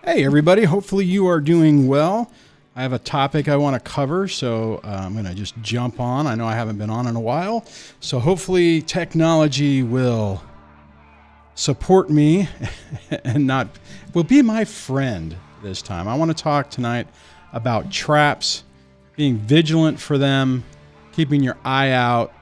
Hey everybody, hopefully you are doing well. I have a topic I want to cover, so I'm going to just jump on. I know I haven't been on in a while, so hopefully technology will support me and will be my friend this time. I want to talk tonight about traps, being vigilant for them, keeping your eye out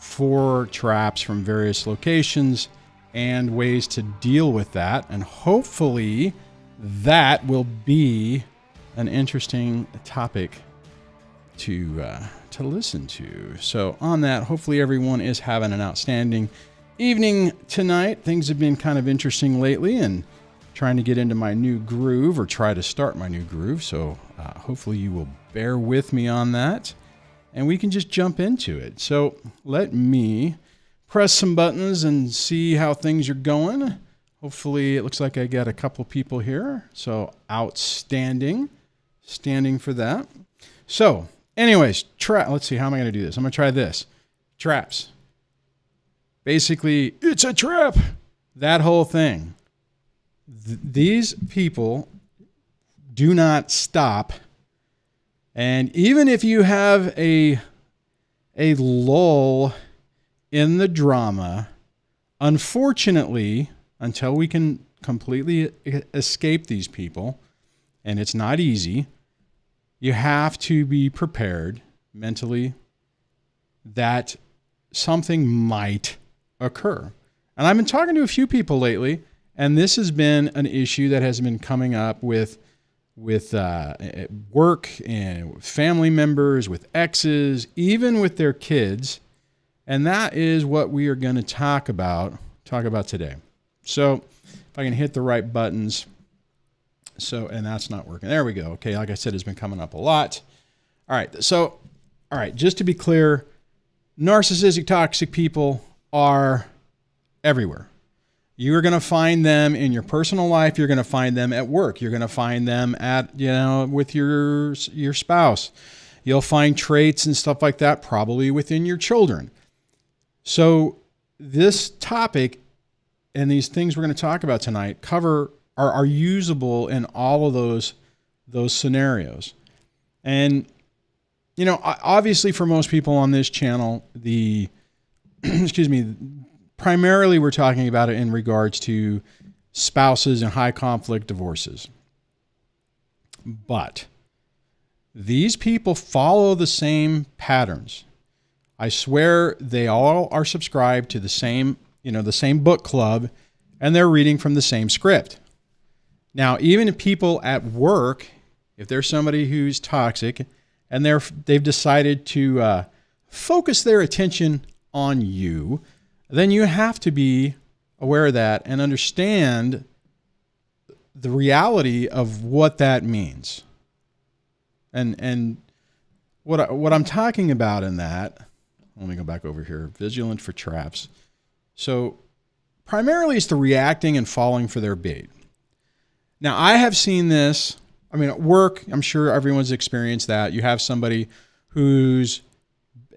for traps from various locations and ways to deal with that, and hopefully that will be an interesting topic to listen to. So on that, hopefully everyone is having an outstanding evening tonight. Things have been kind of interesting lately and trying to get into my new groove, or try to start my new groove. So hopefully you will bear with me on that and we can just jump into it. So let me press some buttons and see how things are going. Hopefully it looks like I got a couple people here. So outstanding. Standing for that. So anyways, let's see, how am I going to do this? I'm going to try this. Traps. Basically, it's a trap. That whole thing. These people do not stop. And even if you have a lull in the drama, unfortunately, until we can completely escape these people, and it's not easy, you have to be prepared mentally that something might occur. And I've been talking to a few people lately, and this has been an issue that has been coming up with work and family members, with exes, even with their kids. And that is what we are going to talk about today. So if I can hit the right buttons. So, and that's not working. There we go. Okay. Like I said, it's been coming up a lot. All right. So, all right. Just to be clear, narcissistic, toxic people are everywhere. You're going to find them in your personal life. You're going to find them at work. You're going to find them at, with your spouse. You'll find traits and stuff like that probably within your children. So this topic and these things we're going to talk about tonight are usable in all of those scenarios. And, obviously for most people on this channel, primarily we're talking about it in regards to spouses and high conflict divorces. But these people follow the same patterns. I swear they all are subscribed to the same book club, and they're reading from the same script. Now, even people at work, if there's somebody who's toxic and they've decided to focus their attention on you, then you have to be aware of that and understand the reality of what that means. And what I'm talking about in that, let me go back over here, vigilant for traps. So primarily it's the reacting and falling for their bait. Now, I have seen this, at work, I'm sure everyone's experienced that. You have somebody who's,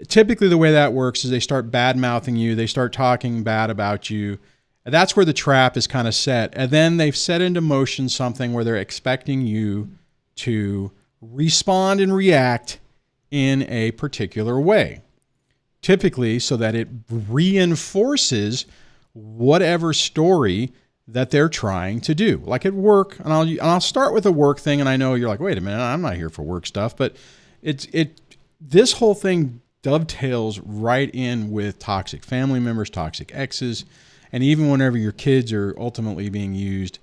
typically the way that works is they start bad-mouthing you, they start talking bad about you, and that's where the trap is kind of set. And then they've set into motion something where they're expecting you to respond and react in a particular way. Typically so that it reinforces whatever story that they're trying to do. Like at work, and I'll start with a work thing, and I know you're like, wait a minute, I'm not here for work stuff, but this whole thing dovetails right in with toxic family members, toxic exes, and even whenever your kids are ultimately being used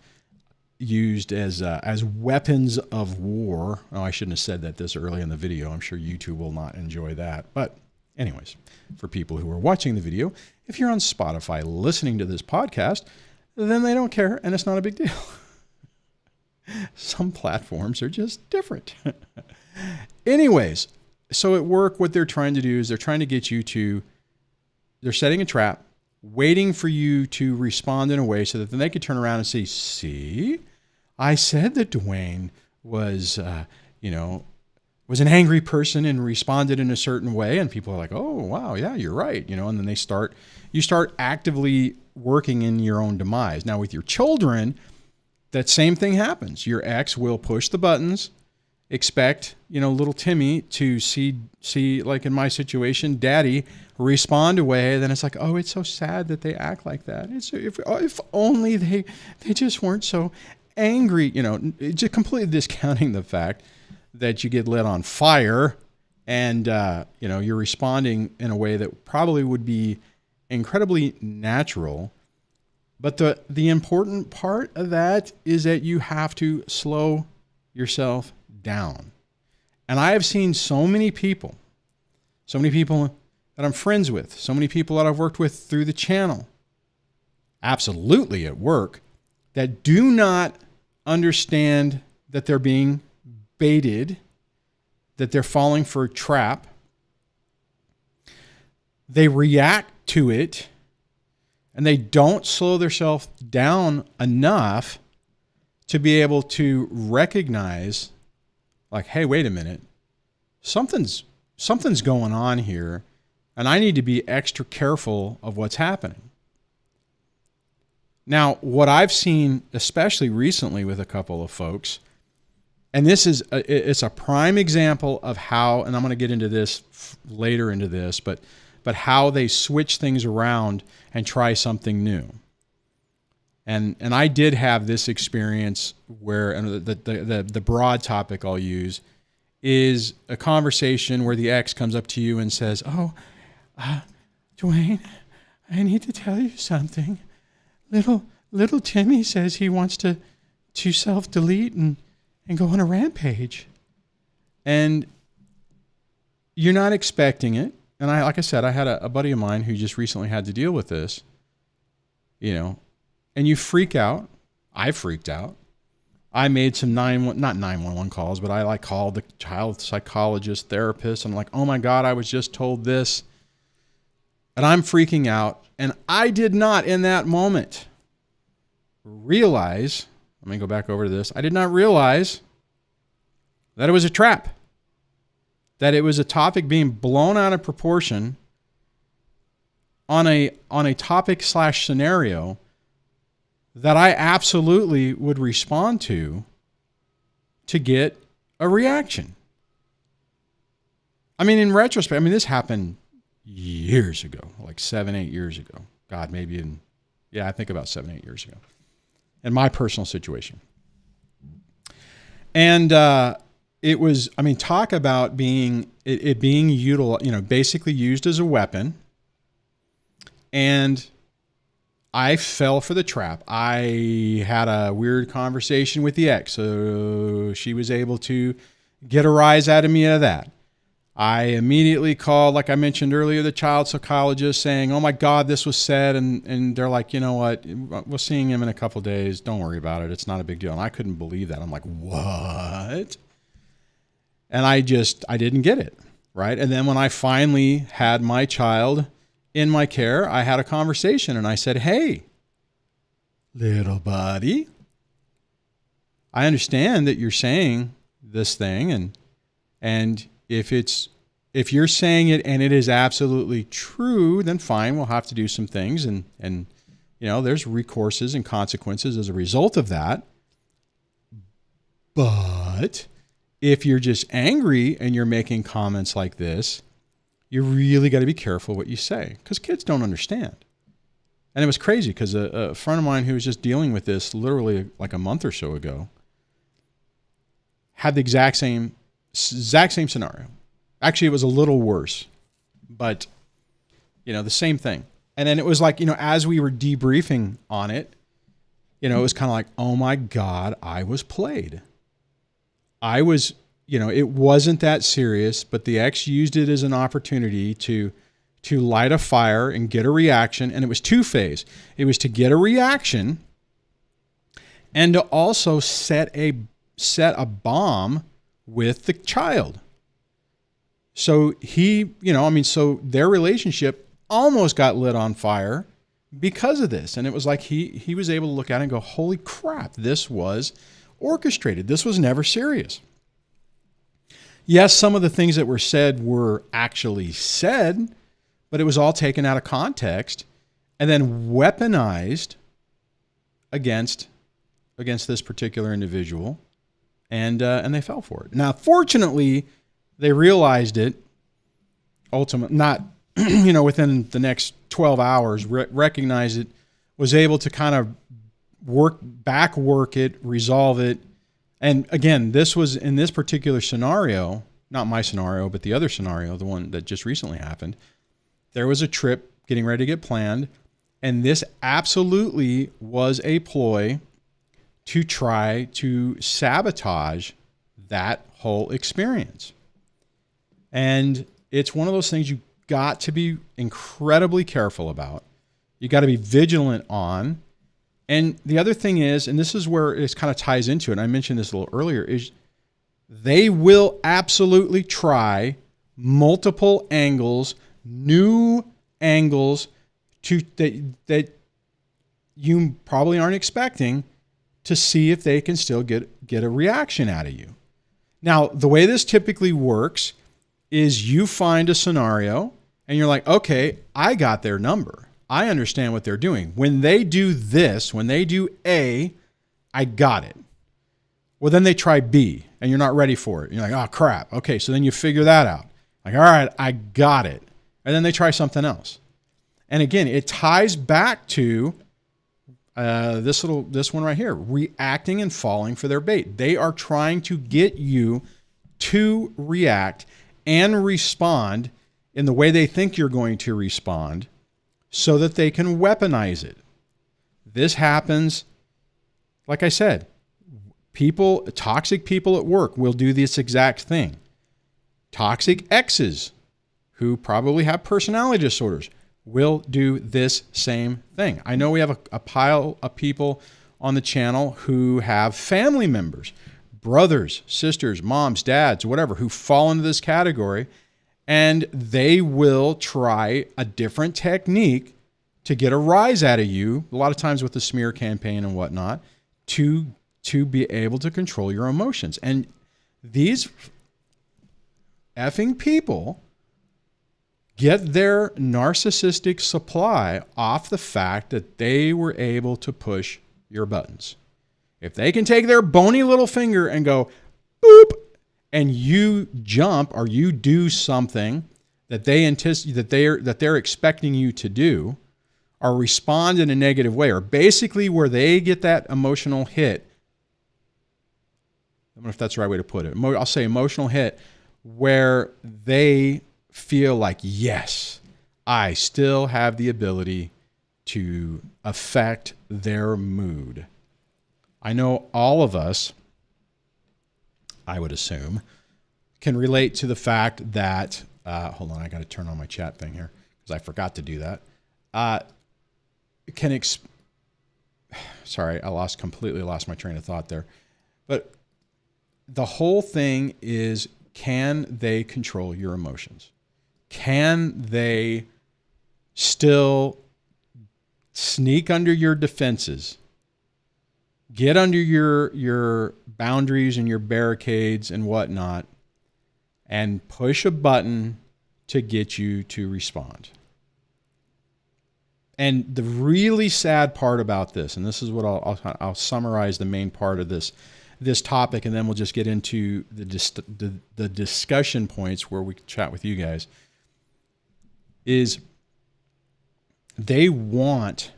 as weapons of war. Oh, I shouldn't have said that this early in the video. I'm sure YouTube will not enjoy that. But anyways, for people who are watching the video, if you're on Spotify listening to this podcast, then they don't care, and it's not a big deal. Some platforms are just different. Anyways, so at work, what they're trying to do is they're trying to get you they're setting a trap, waiting for you to respond in a way so that then they could turn around and say, see, I said that Dwayne was an angry person and responded in a certain way. And people are like, oh, wow, yeah, you're right. And then you start actively working in your own demise. Now with your children, that same thing happens. Your ex will push the buttons, expect, little Timmy to see, like in my situation, daddy respond away. Then it's like, oh, it's so sad that they act like that. It's if only they just weren't so angry, just completely discounting the fact that you get lit on fire and, you're responding in a way that probably would be incredibly natural. But the important part of that is that you have to slow yourself down. And I have seen so many people that I'm friends with, so many people that I've worked with through the channel, absolutely at work, that do not understand that they're being baited, that they're falling for a trap. They react to it, and they don't slow themselves down enough to be able to recognize, like, hey, wait a minute, something's going on here, and I need to be extra careful of what's happening. Now, what I've seen, especially recently with a couple of folks, and it's a prime example of how, and I'm going to get into this later into this, but how they switch things around and try something new. And I did have this experience where, and the broad topic I'll use is a conversation where the ex comes up to you and says, oh, Dwayne, I need to tell you something. Little Timmy says he wants to self-delete and go on a rampage. And you're not expecting it. And like I said, I had a buddy of mine who just recently had to deal with this, and you freak out. I freaked out. I made some not 911 calls, but I called the child psychologist, therapist. And I'm like, oh my God, I was just told this. And I'm freaking out. And I did not in that moment realize, let me go back over to this. I did not realize that it was a trap, that it was a topic being blown out of proportion on a topic / scenario that I absolutely would respond to get a reaction. I mean, in retrospect, this happened years ago, like 7-8 years ago. God, maybe I think about 7-8 years ago in my personal situation. And it was, talk about being utilized, basically used as a weapon. And I fell for the trap. I had a weird conversation with the ex, so she was able to get a rise out of me out of that. I immediately called, like I mentioned earlier, the child psychologist saying, oh my God, this was said. And they're like, you know what? We're seeing him in a couple of days. Don't worry about it. It's not a big deal. And I couldn't believe that. I'm like, what? And I didn't get it. Right. And then when I finally had my child in my care, I had a conversation and I said, hey, little buddy, I understand that you're saying this thing. And if you're saying it and it is absolutely true, then fine, we'll have to do some things. And there's recourses and consequences as a result of that. But if you're just angry and you're making comments like this, you really got to be careful what you say, because kids don't understand. And it was crazy because a friend of mine who was just dealing with this literally like a month or so ago had the exact same scenario. Actually, it was a little worse, but the same thing. And then it was like, as we were debriefing on it, it was kind of like, oh my God, I was played. I was, it wasn't that serious, but the ex used it as an opportunity to light a fire and get a reaction. And it was two-phase. It was to get a reaction and to also set a bomb with the child. So so their relationship almost got lit on fire because of this. And it was like he was able to look at it and go, holy crap, this was orchestrated. This was never serious. Yes, some of the things that were said were actually said, but it was all taken out of context and then weaponized against against this particular individual, and they fell for it. Now, fortunately, they realized it ultimately, not within the next 12 hours, recognized it, was able to kind of work it, resolve it. And again, this was in this particular scenario, not my scenario, but the other scenario, the one that just recently happened. There was a trip getting ready to get planned, and this absolutely was a ploy to try to sabotage that whole experience. And it's one of those things you got to be incredibly careful about. You got to be vigilant on. And the other thing is, and this is where it kind of ties into it, and I mentioned this a little earlier, is they will absolutely try multiple angles, new angles that you probably aren't expecting, to see if they can still get a reaction out of you. Now, the way this typically works is you find a scenario and you're like, okay, I got their number. I understand what they're doing. When they do this, when they do A, I got it. Well, then they try B and you're not ready for it. You're like, oh crap. Okay. So then you figure that out. Like, all right, I got it. And then they try something else. And again, it ties back to this one right here, reacting and falling for their bait. They are trying to get you to react and respond in the way they think you're going to respond so that they can weaponize it. This happens, like I said, toxic people at work will do this exact thing. Toxic exes who probably have personality disorders will do this same thing. I know we have a pile of people on the channel who have family members, brothers, sisters, moms, dads, whatever, who fall into this category, and they will try a different technique to get a rise out of you, a lot of times with the smear campaign and whatnot, to be able to control your emotions. And these effing people get their narcissistic supply off the fact that they were able to push your buttons. If they can take their bony little finger and go boop, and you jump or you do something that they're expecting you to do, or respond in a negative way, or basically where they get that emotional hit. I don't know if that's the right way to put it. I'll say emotional hit, where they feel like, yes, I still have the ability to affect their mood. I know all of us, I would assume, can relate to the fact that, hold on, I got to turn on my chat thing here because I forgot to do that. Sorry, completely lost my train of thought there. But the whole thing is, can they control your emotions? Can they still sneak under your defenses, get under your boundaries and your barricades and whatnot, and push a button to get you to respond? And the really sad part about this, and this is what I'll summarize the main part of this topic, and then we'll just get into the discussion points where we can chat with you guys, is they want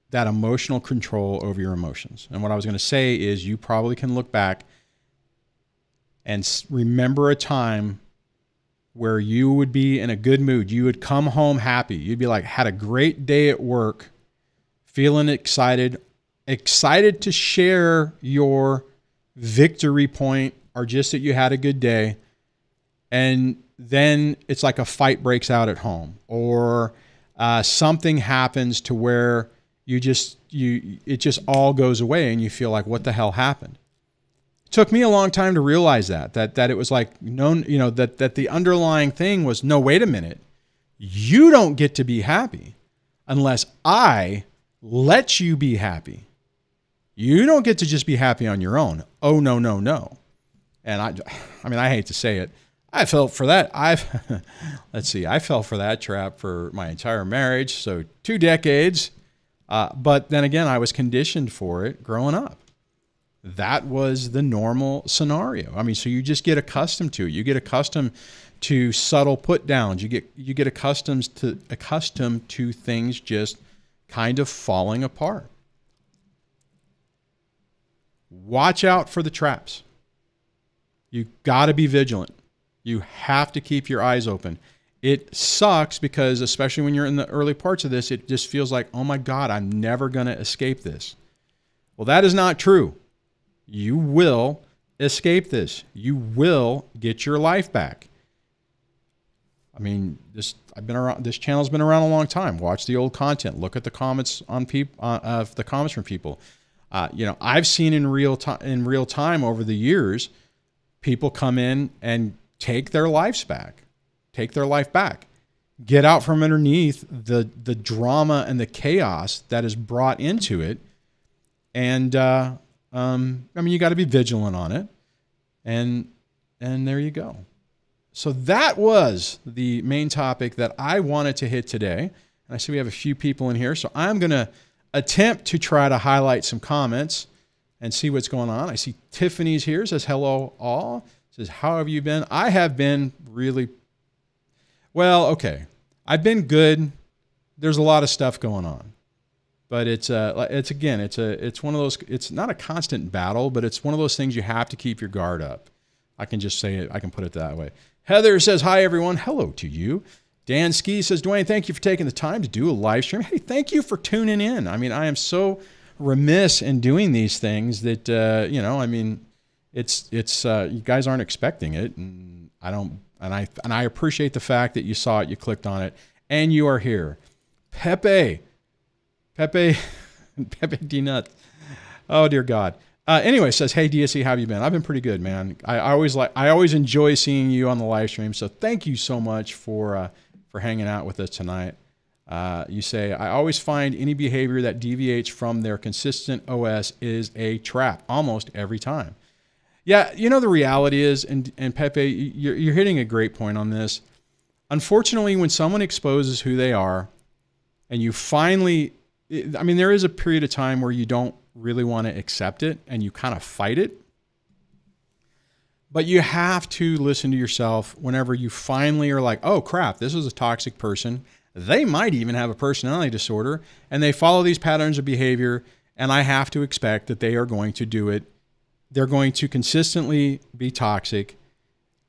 that emotional control over your emotions. And what I was going to say is, you probably can look back and remember a time where you would be in a good mood. You would come home happy. You'd be like, had a great day at work, feeling excited to share your victory point, or just that you had a good day. And then it's like a fight breaks out at home, or something happens to where it just all goes away and you feel like, what the hell happened? It took me a long time to realize that it was like, that the underlying thing was, no, wait a minute. You don't get to be happy unless I let you be happy. You don't get to just be happy on your own. Oh, no, no, no. And I hate to say it, I fell for that. I fell for that trap for my entire marriage. So 2 decades But then again, I was conditioned for it growing up. That was the normal scenario. I mean, so you just get accustomed to it. You get accustomed to subtle put downs. You get accustomed to things just kind of falling apart. Watch out for the traps. You got to be vigilant. You have to keep your eyes open. It sucks because, especially when you're in the early parts of this, it just feels like, oh my God, I'm never going to escape this. Well, that is not true. You will escape this. You will get your life back. I mean, this channel's been around a long time. Watch the old content. Look at the comments on the comments from people. I've seen in real time over the years, people come in and take their lives back, take their life back, get out from underneath the drama and the chaos that is brought into it. And, you got to be vigilant on it. And there you go. So that was the main topic that I wanted to hit today. And I see we have a few people in here. So I'm going to attempt to try to highlight some comments and see what's going on. I see Tiffany's here, says, hello all. Says, how have you been? I have been really well. Okay. I've been good. There's a lot of stuff going on, but it's one of those, it's not a constant battle, but it's one of those things you have to keep your guard up. I can just say it. I can put it that way. Heather says, hi everyone. Hello to you. Dan Ski says, Dwayne, thank you for taking the time to do a live stream. Hey, thank you for tuning in. I mean, I am so remiss in doing these things that, it's you guys aren't expecting it. And I appreciate the fact that you saw it, you clicked on it, and you are here. Pepe D Nut. Oh dear God. Anyway, says, hey DSC, how have you been? I've been pretty good, man. I always enjoy seeing you on the live stream. So thank you so much for hanging out with us tonight. You say, I always find any behavior that deviates from their consistent OS is a trap almost every time. Yeah, the reality is, and Pepe, you're hitting a great point on this. Unfortunately, when someone exposes who they are, and you finally, there is a period of time where you don't really want to accept it and you kind of fight it. But you have to listen to yourself whenever you finally are like, oh crap, this is a toxic person. They might even have a personality disorder and they follow these patterns of behavior, and I have to expect that they are going to do it. They're going to consistently be toxic.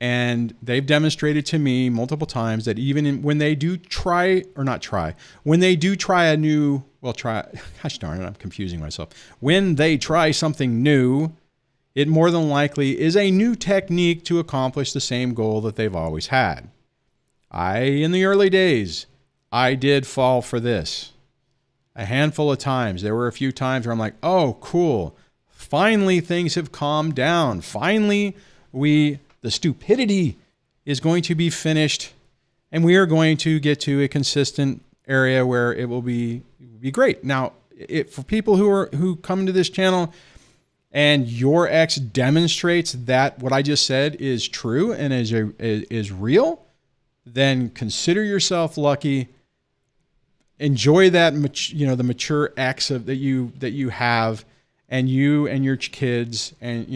And they've demonstrated to me multiple times that even when they do when they do try a new, gosh darn it, I'm confusing myself. When they try something new, it more than likely is a new technique to accomplish the same goal that they've always had. In the early days, I did fall for this a handful of times. There were a few times where I'm like, oh, cool. Finally, things have calmed down. Finally, the stupidity is going to be finished, and we are going to get to a consistent area where it will be great. Now, for people who come to this channel and your ex demonstrates that what I just said is true and is real, then consider yourself lucky. Enjoy that, the mature ex that you have. And you and your kids and,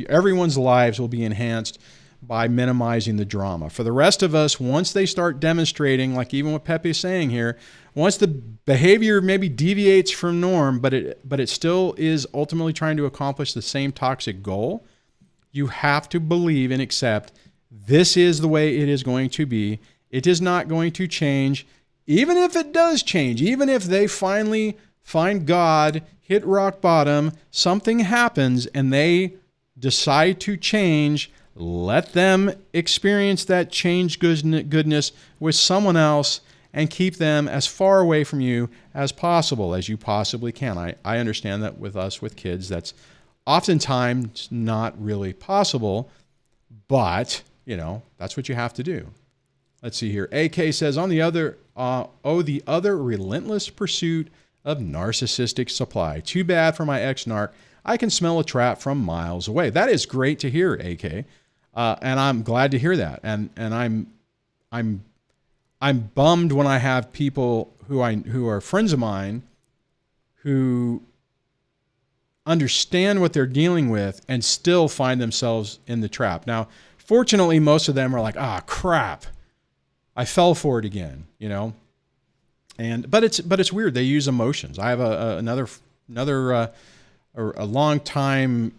everyone's lives will be enhanced by minimizing the drama. For the rest of us, once they start demonstrating, like even what Pepe is saying here, once the behavior maybe deviates from norm, but it still is ultimately trying to accomplish the same toxic goal, you have to believe and accept this is the way it is going to be. It is not going to change. Even if it does change, even if they finally find God, hit rock bottom, something happens and they decide to change, let them experience that change goodness with someone else and keep them as far away from you as possible, as you possibly can. I understand that with kids, that's oftentimes not really possible, but that's what you have to do. Let's see here. AK says, the other relentless pursuit of narcissistic supply. Too bad for my ex-narc. I can smell a trap from miles away. That is great to hear, AK. And I'm glad to hear that. And I'm bummed when I have people who are friends of mine who understand what they're dealing with and still find themselves in the trap. Now, fortunately, most of them are like, ah, crap, I fell for it again, you know? But it's weird. They use emotions. I have a long time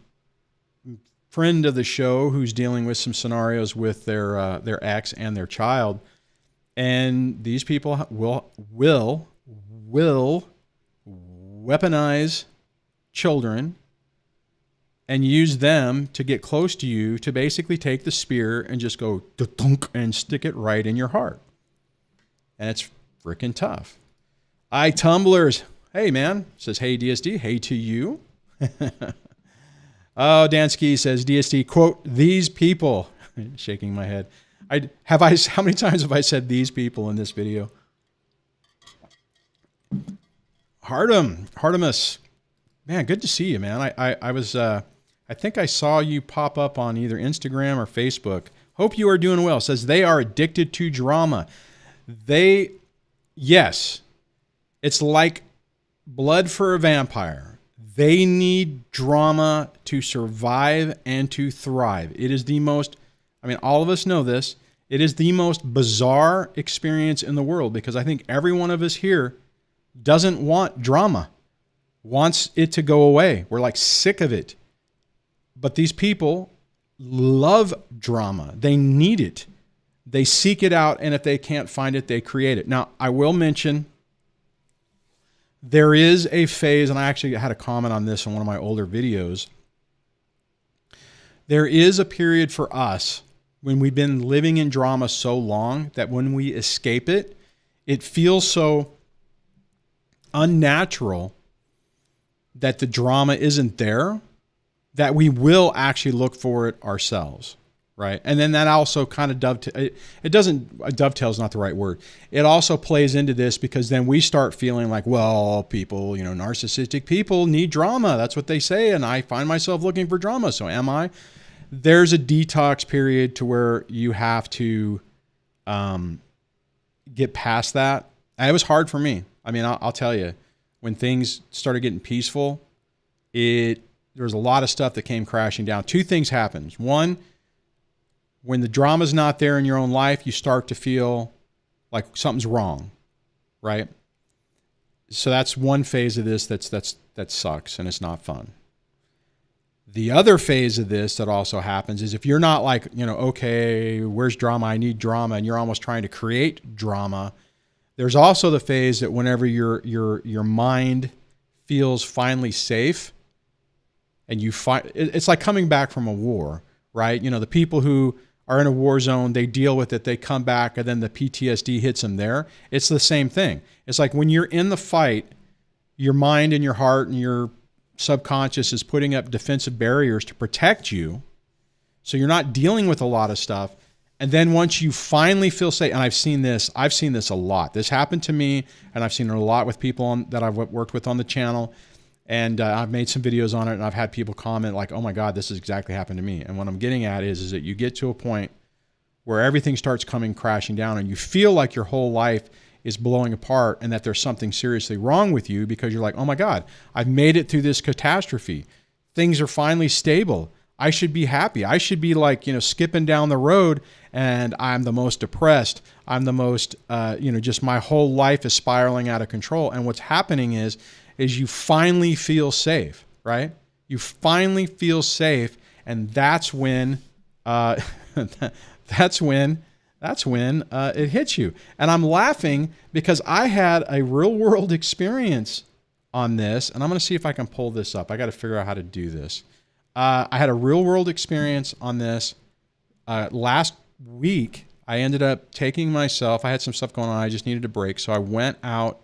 friend of the show who's dealing with some scenarios with their ex and their child, and these people will weaponize children and use them to get close to you, to basically take the spear and just go dunk and stick it right in your heart. And it's freaking tough. Tumblers. Hey, man. Says, hey, DSD. Hey to you. Oh, Dansky says, DSD, quote, these people. Shaking my head. How many times have I said these people in this video? Hardemus. Man, good to see you, man. I think I saw you pop up on either Instagram or Facebook. Hope you are doing well. Says they are addicted to drama. Yes, it's like blood for a vampire. They need drama to survive and to thrive. It is the most, all of us know this. It is the most bizarre experience in the world, because I think every one of us here doesn't want drama, wants it to go away. We're like sick of it. But these people love drama. They need it. They seek it out, and if they can't find it, they create it. Now, I will mention there is a phase, and I actually had a comment on this in one of my older videos. There is a period for us when we've been living in drama so long that when we escape it, it feels so unnatural that the drama isn't there, that we will actually look for it ourselves, right? And then that also kind of dovetail is not the right word. It also plays into this, because then we start feeling like, well, people, narcissistic people need drama. That's what they say. And I find myself looking for drama. So am I? There's a detox period to where you have to get past that. It was hard for me. I'll tell you, when things started getting peaceful, there was a lot of stuff that came crashing down. Two things happened. One, when the drama's not there in your own life, you start to feel like something's wrong, right? So that's one phase of this that sucks, and it's not fun. The other phase of this that also happens is if you're not like, okay, where's drama? I need drama, and you're almost trying to create drama. There's also the phase that whenever your mind feels finally safe, and it's like coming back from a war, right? The people who are in a war zone, they deal with it, they come back, and then the PTSD hits them there. It's the same thing. It's like when you're in the fight, your mind and your heart and your subconscious is putting up defensive barriers to protect you. So you're not dealing with a lot of stuff. And then once you finally feel safe, and I've seen this a lot. This happened to me, and I've seen it a lot with people that I've worked with on the channel. And I've made some videos on it, and I've had people comment like, oh my God, this has exactly happened to me. And what I'm getting at is that you get to a point where everything starts coming crashing down, and you feel like your whole life is blowing apart, and that there's something seriously wrong with you, because you're like, oh my God, I've made it through this catastrophe. Things are finally stable. I should be happy. I should be like, skipping down the road, and I'm the most depressed. I'm the most, just my whole life is spiraling out of control. And what's happening is you finally feel safe, right? You finally feel safe, and that's when it hits you. And I'm laughing because I had a real world experience on this, and I'm going to see if I can pull this up. I got to figure out how to do this. I had a real world experience on this last week. I ended up taking myself. I had some stuff going on. I just needed a break, so I went out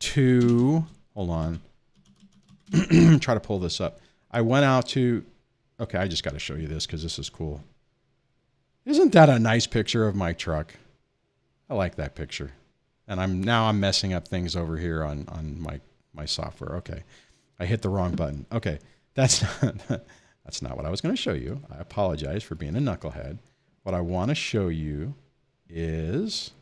to. Hold on. Try to pull this up. I went out to, okay, I just got to show you this because this is cool. Isn't that a nice picture of my truck? I like that picture. And I'm messing up things over here on my software. Okay. I hit the wrong button. Okay. That's not what I was going to show you. I apologize for being a knucklehead. What I want to show you is,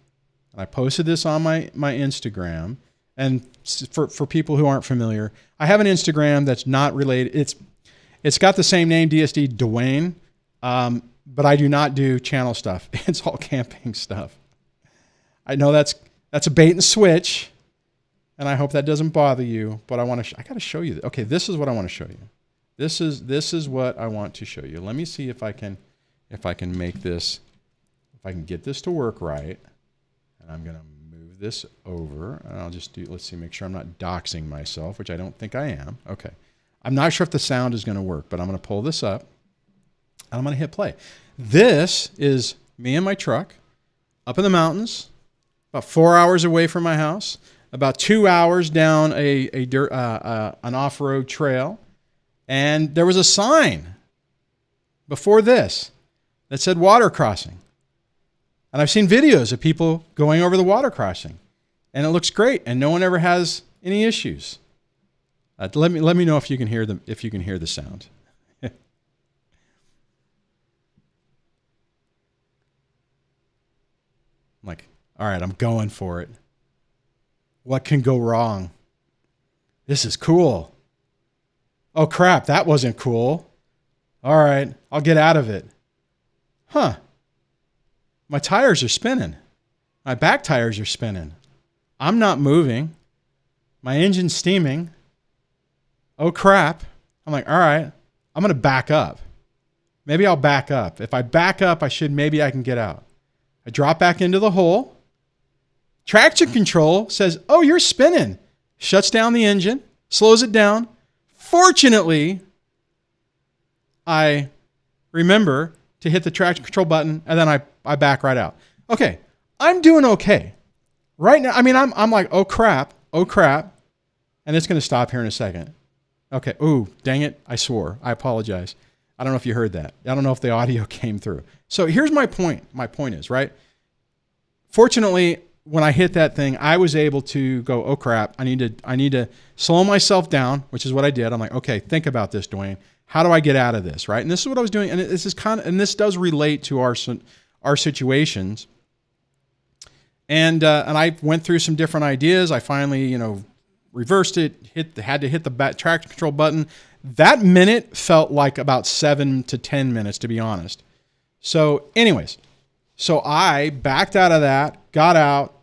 and I posted this on my Instagram, And for people who aren't familiar, I have an Instagram that's not related. It's got the same name, DSD Dwayne, but I do not do channel stuff. It's all camping stuff. I know that's a bait and switch, and I hope that doesn't bother you. But I got to show you. Okay, this is what I want to show you. This is what I want to show you. Let me see if I can make this, if I can get this to work right. And I'm gonna move this over, and I'll just let's see, make sure I'm not doxing myself, which I don't think I am. Okay. I'm not sure if the sound is gonna work, but I'm gonna pull this up, and I'm gonna hit play. This is me and my truck up in the mountains, about 4 hours away from my house, about 2 hours down an off-road trail. And there was a sign before this that said water crossing. And I've seen videos of people going over the water crossing, and it looks great, and no one ever has any issues. Let me know if you can hear the sound. I'm like, all right, I'm going for it. What can go wrong? This is cool. Oh crap, that wasn't cool. All right, I'll get out of it. Huh. My tires are spinning. My back tires are spinning. I'm not moving. My engine's steaming. Oh crap. I'm like, all right, I'm going to back up. Maybe I'll back up. If I back up, maybe I can get out. I drop back into the hole. Traction control says, oh, you're spinning. Shuts down the engine, slows it down. Fortunately, I remember to hit the traction control button, and then I back right out. Okay, I'm doing okay. Right now, I mean, I'm like, oh crap, and it's going to stop here in a second. Okay, ooh, dang it, I swore. I apologize. I don't know if you heard that. I don't know if the audio came through. So here's my point. My point is, right? Fortunately, when I hit that thing, I was able to go, oh crap, I need to slow myself down, which is what I did. I'm like, okay, think about this, Dwayne. How do I get out of this, right? And this is what I was doing, and this does relate to our situations. And I went through some different ideas. I finally, reversed it, had to hit the traction control button. That minute felt like about 7 to 10 minutes, to be honest. So anyways, so I backed out of that, got out,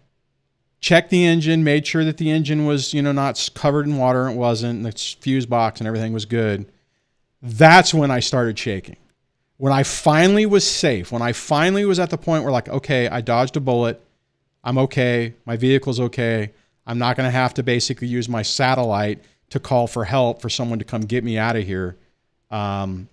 checked the engine, made sure that the engine was, not covered in water. It wasn't. The fuse box and everything was good. That's when I started shaking. When I finally was safe, when I finally was at the point where like, okay, I dodged a bullet. I'm okay. My vehicle's okay. I'm not going to have to basically use my satellite to call for help for someone to come get me out of here. And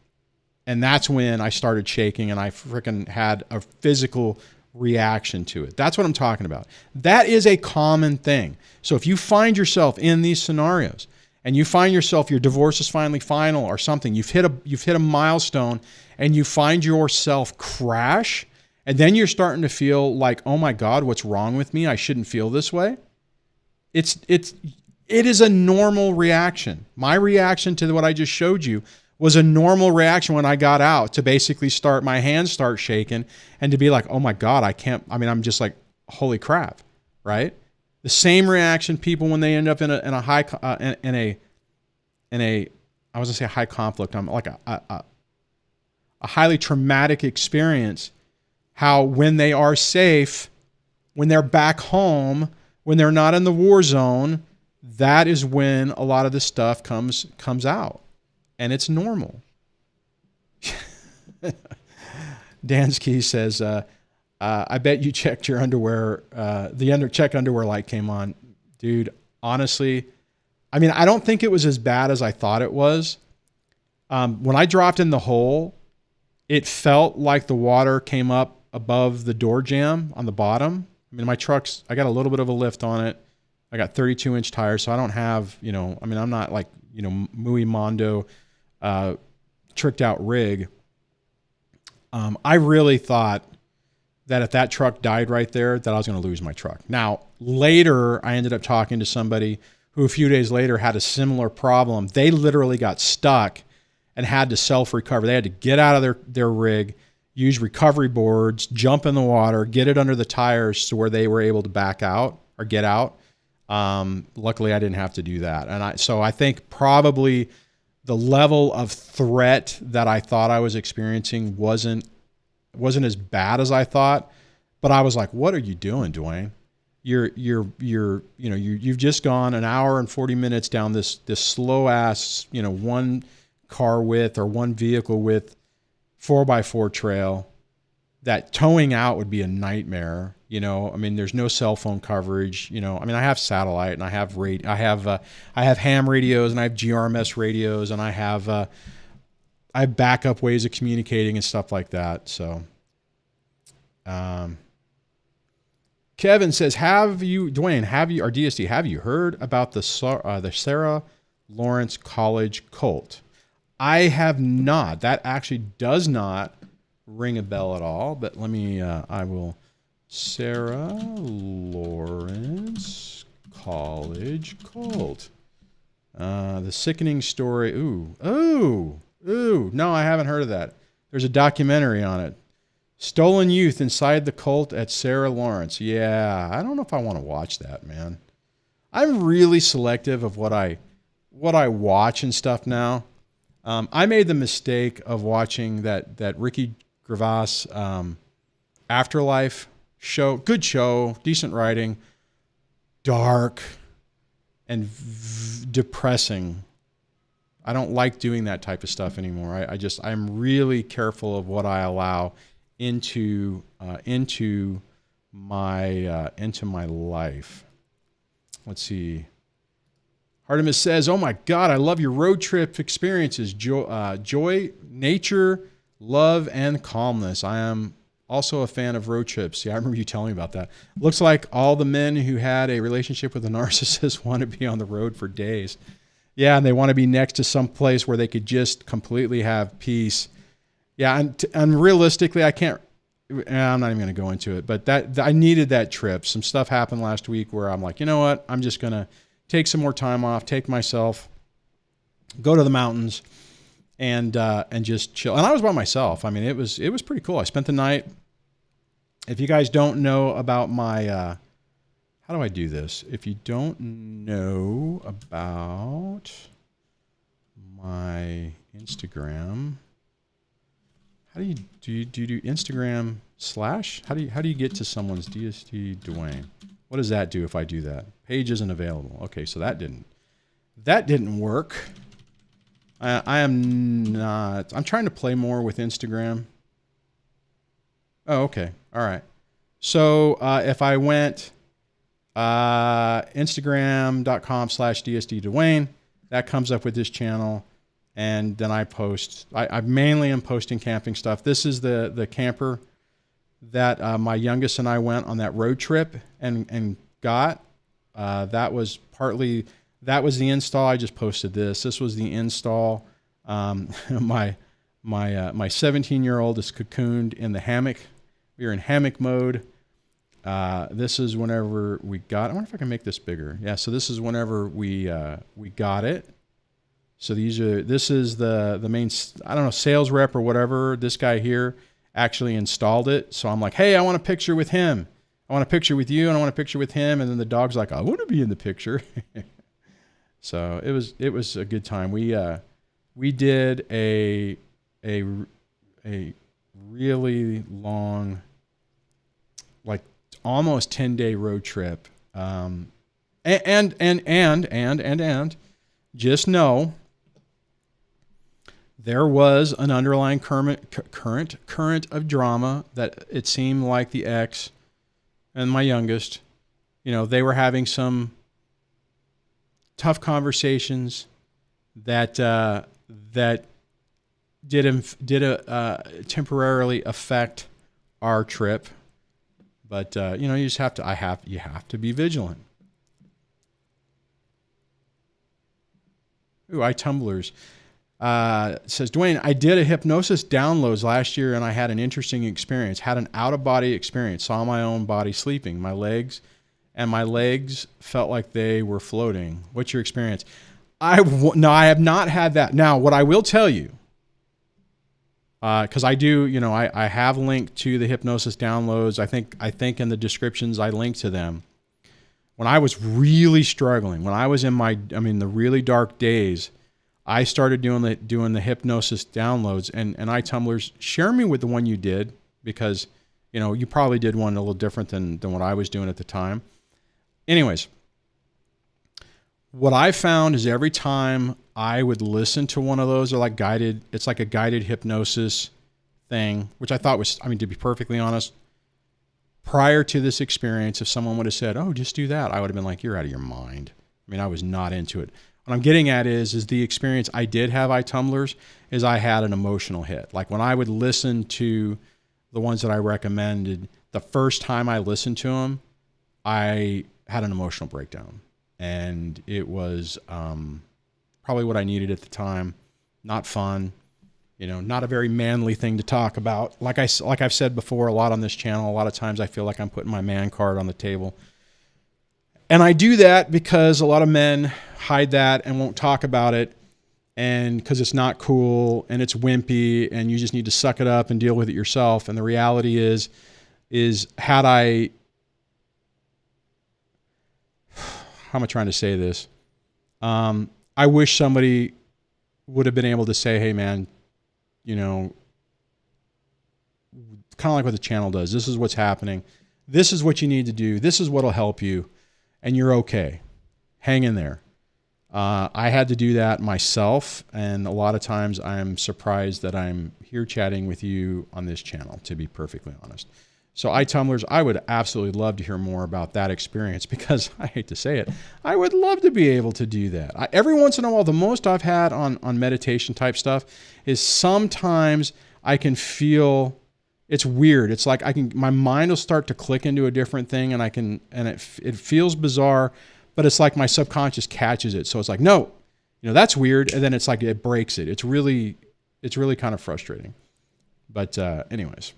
that's when I started shaking, and I freaking had a physical reaction to it. That's what I'm talking about. That is a common thing. So if you find yourself in these scenarios and you find yourself, your divorce is finally final or something, you've hit a milestone and you find yourself crash, and then you're starting to feel like, oh my God, what's wrong with me? I shouldn't feel this way. It is a normal reaction. My reaction to what I just showed you was a normal reaction when I got out, to basically my hands start shaking and to be like, oh my God, I'm just like, holy crap, right? The same reaction people when they end up in a high, I was gonna say high conflict, I'm like a highly traumatic experience, how when they are safe, when they're back home, when they're not in the war zone, that is when a lot of this stuff comes out. And it's normal. Dansky says, I bet you checked your underwear. Check underwear light came on. Dude, honestly, I don't think it was as bad as I thought it was. When I dropped in the hole, it felt like the water came up above the door jamb on the bottom. My truck's, I got a little bit of a lift on it. I got 32-inch tires, so I don't have, I'm not like, muy mondo, tricked out rig. I really thought that if that truck died right there, that I was going to lose my truck. Now, later, I ended up talking to somebody who a few days later had a similar problem. They literally got stuck and had to self-recover. They had to get out of their rig, use recovery boards, jump in the water, get it under the tires to where they were able to back out or get out. Luckily, I didn't have to do that. And so I think probably the level of threat that I thought I was experiencing wasn't as bad as I thought. But I was like, what are you doing, Dwayne? You've just gone an hour and 40 minutes down this slow ass, one car width or one vehicle width 4x4 trail. That towing out would be a nightmare. There's no cell phone coverage. I have satellite and I have I have ham radios and I have GRMS radios and I have backup ways of communicating and stuff like that. So, Kevin says, Dwayne, or DSD, have you heard about the Sarah Lawrence College cult? I have not. That actually does not ring a bell at all, but let me, Sarah Lawrence College cult. The sickening story. No, I haven't heard of that. There's a documentary on it. Stolen youth inside the cult at Sarah Lawrence. Yeah, I don't know if I want to watch that, man. I'm really selective of what I watch and stuff now. I made the mistake of watching that Ricky Gervais Afterlife show. Good show, decent writing, dark and depressing. I don't like doing that type of stuff anymore. I'm really careful of what I allow into my life. Let's see. Artemis says, "Oh my God, I love your road trip experiences. Joy, nature, love, and calmness. I am also a fan of road trips." Yeah, I remember you telling me about that. Looks like all the men who had a relationship with a narcissist want to be on the road for days. Yeah, and they want to be next to some place where they could just completely have peace. Yeah, and realistically, I'm not even going to go into it, but I needed that trip. Some stuff happened last week where I'm like, you know what? I'm just going to take some more time off, take myself, go to the mountains, and just chill. And I was by myself. It was pretty cool. I spent the night. If you guys don't know about my, how do I do this? If you don't know about my Instagram, how do you do Instagram / How do you get to someone's DSD Dwayne? What does that do if I do that? Page isn't available. Okay, so that didn't work. I'm trying to play more with Instagram. Oh, okay. All right. So if I went Instagram.com/DSD Dwayne, that comes up with this channel. And then I post, I mainly am posting camping stuff. This is the camper that my youngest and I went on that road trip and got. That was the install. I just posted this. This was the install. My 17-year-old is cocooned in the hammock. We are in hammock mode. This is whenever we got. I wonder if I can make this bigger. Yeah. So this is whenever we got it. So this is the main, I don't know, sales rep or whatever. This guy here actually installed it. So I'm like, hey, I want a picture with him. I want a picture with you and I want a picture with him. And then the dog's like, I want to be in the picture. So it was a good time. We did a really long, like almost 10-day road trip. And just know, there was an underlying current of drama that it seemed like the ex and my youngest, they were having some tough conversations that did temporarily affect our trip, but you just have to be vigilant. Ooh, iTumblers. Says, Dwayne, I did a hypnosis downloads last year and I had an interesting experience. Had an out-of-body experience. Saw my own body sleeping. My legs felt like they were floating. What's your experience? No, I have not had that. Now, what I will tell you, because I do, I have linked to the hypnosis downloads. I think in the descriptions I link to them. when I was really struggling, when I was in the really dark days, I started doing the hypnosis downloads, and iTumblers, share me with the one you did, because, you probably did one a little different than what I was doing at the time. Anyways, what I found is every time I would listen to one of those, it's like a guided hypnosis thing, which I thought was, to be perfectly honest, prior to this experience, if someone would have said, oh, just do that, I would have been like, you're out of your mind. I was not into it. What I'm getting at is the experience I did have iTumblers is I had an emotional hit. Like when I would listen to the ones that I recommended, the first time I listened to them, I had an emotional breakdown. And it was probably what I needed at the time. Not fun, not a very manly thing to talk about. Like I've said before a lot on this channel, a lot of times I feel like I'm putting my man card on the table. And I do that because a lot of men hide that and won't talk about it, and because it's not cool and it's wimpy and you just need to suck it up and deal with it yourself. And the reality is had I... How am I trying to say this? I wish somebody would have been able to say, hey man, kind of like what the channel does. This is what's happening. This is what you need to do. This is what'll help you. And you're okay. Hang in there. I had to do that myself. And a lot of times I'm surprised that I'm here chatting with you on this channel, to be perfectly honest. So iTumblers, I would absolutely love to hear more about that experience, because I hate to say it, I would love to be able to do that. Every once in a while, the most I've had on meditation type stuff is sometimes I can feel, it's weird. It's like my mind will start to click into a different thing, and it feels bizarre, but it's like my subconscious catches it. So it's like, no, that's weird. And then it's like, it breaks it. It's really kind of frustrating. But anyways.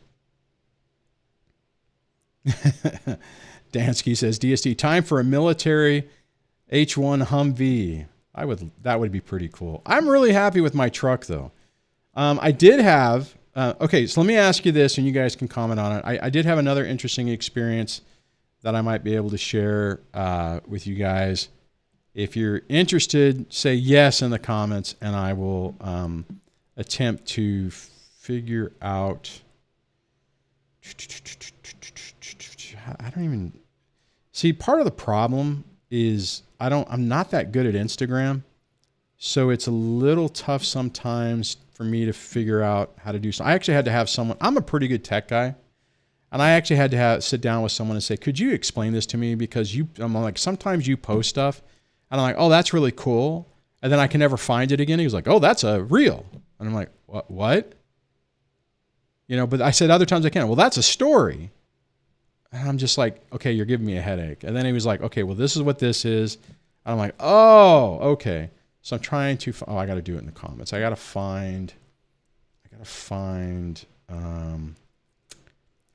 Dansky says, DSD, time for a military H1 Humvee. That would be pretty cool. I'm really happy with my truck though. I did have, okay, so let me ask you this and you guys can comment on it. I did have another interesting experience that I might be able to share with you guys. If you're interested, say yes in the comments and I will attempt to figure out. I don't even see, part of the problem is I'm not that good at Instagram. So it's a little tough sometimes for me to figure out how to do something. I actually had to have someone, I'm a pretty good tech guy. And I actually had to sit down with someone and say, could you explain this to me? Because I'm like, sometimes you post stuff and I'm like, oh, that's really cool. And then I can never find it again. He was like, oh, that's a reel. And I'm like, what? But I said other times I can. Well, that's a story. And I'm just like, okay, you're giving me a headache. And then he was like, okay, well, this is what this is. And I'm like, oh, okay. So I'm trying to, I got to do it in the comments. I got to find,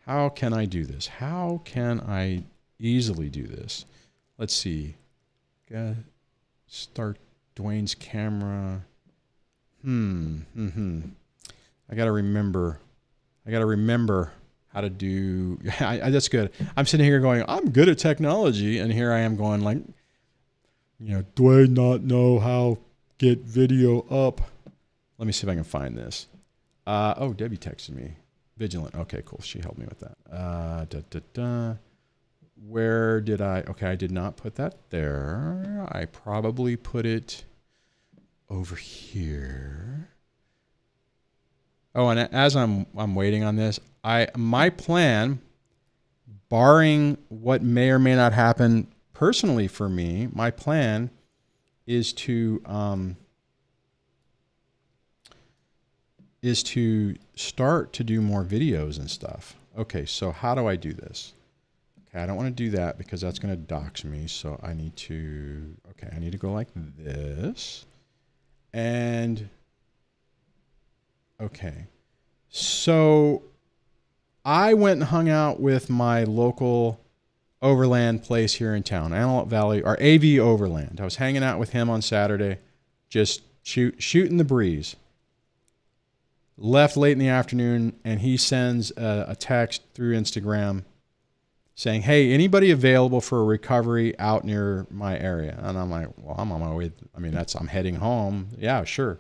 how can I do this? How can I easily do this? Let's see. Start Dwayne's camera. I got to remember how to do, that's good. I'm sitting here going, I'm good at technology. And here I am going like, do I not know how get video up? Let me see if I can find this. Oh, Debbie texted me. Vigilant. Okay, cool. She helped me with that. Where did okay, I did not put that there. I probably put it over here. Oh, and as I'm waiting on this, my plan, barring what may or may not happen personally for me, my plan is to start to do more videos and stuff. Okay, so how do I do this? Okay, I don't want to do that because that's going to dox me. So I need to go like this. And okay, so I went and hung out with my local overland place here in town, Antelope Valley, or AV Overland. I was hanging out with him on Saturday, just shooting the breeze. Left late in the afternoon, and he sends a text through Instagram saying, hey, anybody available for a recovery out near my area? And I'm like, well, I'm on my way. I mean, I'm heading home. Yeah, sure.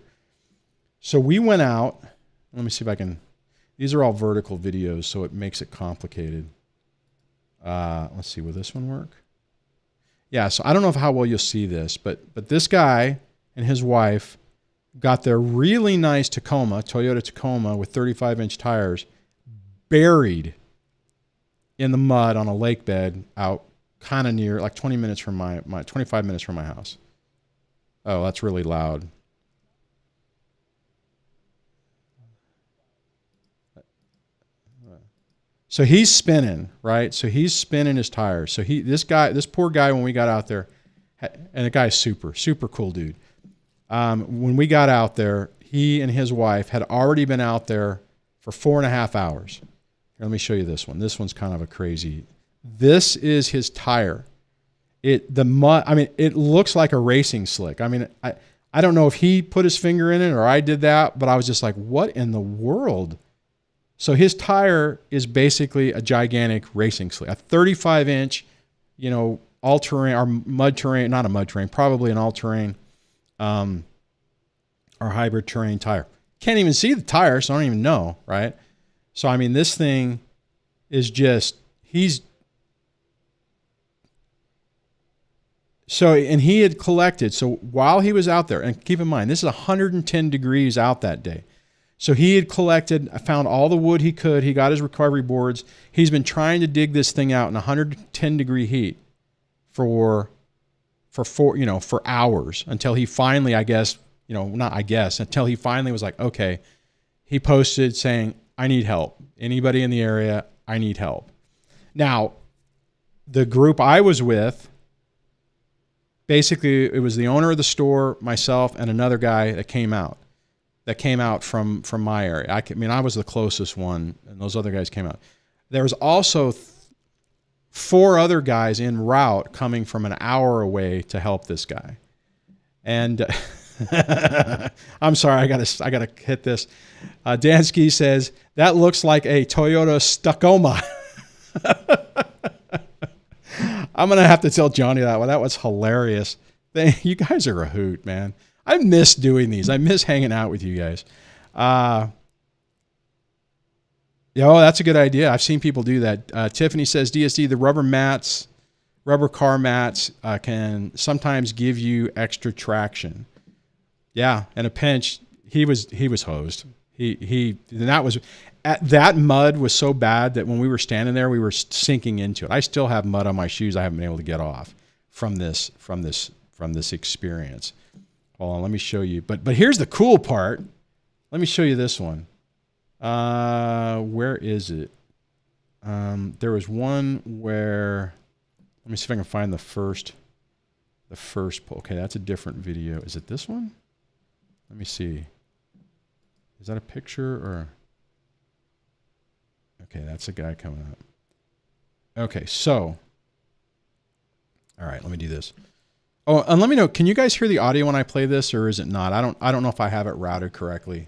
So we went out. Let me see if I can, these are all vertical videos, so it makes it complicated. Let's see, will this one work? Yeah, so I don't know how well you'll see this, but this guy and his wife got their really nice Toyota Tacoma with 35-inch tires, buried in the mud on a lake bed out kind of near, like 20 minutes from 25 minutes from my house. Oh, that's really loud. So he's spinning, right? So he's spinning his tires. So this poor guy, when we got out there, and the guy's super, super cool dude. When we got out there, he and his wife had already been out there for 4.5 hours. Here, let me show you this one. This one's kind of a crazy. This is his tire. The mud, I mean, it looks like a racing slick. I mean, I don't know if he put his finger in it or I did that, but I was just like, what in the world? So his tire is basically a gigantic racing slick, a 35-inch, all-terrain or mud terrain, not a mud terrain, probably an all-terrain or hybrid terrain tire. Can't even see the tire, so I don't even know, right? So, I mean, this thing is just, and he had collected, so while he was out there, and keep in mind, this is 110 degrees out that day. So he had collected, found all the wood he could. He got his recovery boards. He's been trying to dig this thing out in 110 degree heat for hours until he finally, until he finally was like, okay, he posted saying, I need help. Anybody in the area, I need help. Now, the group I was with, basically it was the owner of the store, myself, and another guy that came out from my area. I was the closest one, and those other guys came out. There was also 4 other guys en route coming from an hour away to help this guy. And I'm sorry, I gotta hit this. Dansky says, that looks like a Toyota Tacoma. I'm gonna have to tell Johnny that one. That was hilarious. You guys are a hoot, man. I miss doing these. I miss hanging out with you guys. That's a good idea. I've seen people do that. Tiffany says, DSD, the rubber car mats can sometimes give you extra traction. Yeah, in a pinch, he was hosed. That mud was so bad that when we were standing there, we were sinking into it. I still have mud on my shoes I haven't been able to get off from this experience. Hold on, let me show you. But here's the cool part. Let me show you this one. Where is it? There was one where, let me see if I can find the first poll. Okay, that's a different video. Is it this one? Let me see. Is that a picture or? Okay, that's a guy coming up. Okay, so, all right, let me do this. Oh, and let me know, can you guys hear the audio when I play this, or is it not? I don't know if I have it routed correctly.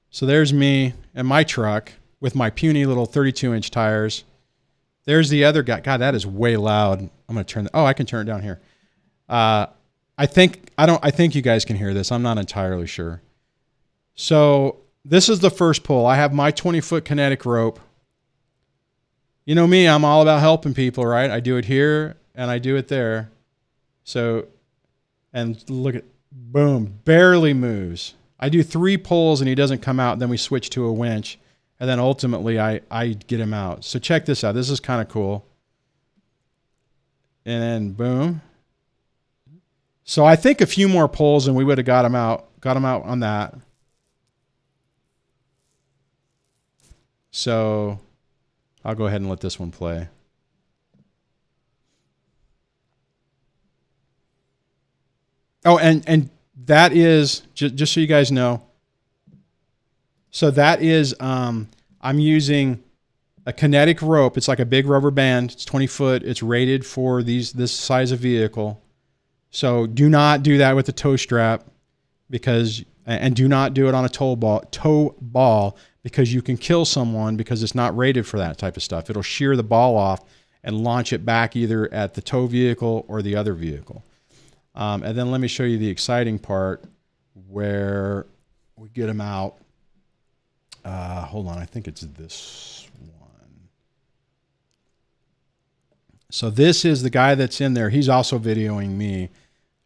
So there's me and my truck with my puny little 32-inch tires. There's the other guy. God, that is way loud. I'm going to turn I can turn it down here. I think you guys can hear this. I'm not entirely sure. So this is the first pull. I have my 20-foot kinetic rope. You know me, I'm all about helping people, right? I do it here and I do it there. So, and look at, boom, barely moves. I do 3 pulls and he doesn't come out. Then we switch to a winch. And then ultimately I get him out. So check this out. This is kind of cool. And then boom. So I think a few more pulls and we would have got him out on that. So I'll go ahead and let this one play. Oh, and that is, just so you guys know, so that is, I'm using a kinetic rope. It's like a big rubber band. It's 20 foot. It's rated for this size of vehicle. So do not do that with a tow strap and do not do it on a tow ball because you can kill someone because it's not rated for that type of stuff. It'll shear the ball off and launch it back either at the tow vehicle or the other vehicle. And then let me show you the exciting part where we get them out. Hold on, I think it's this one. So this is the guy that's in there. He's also videoing me.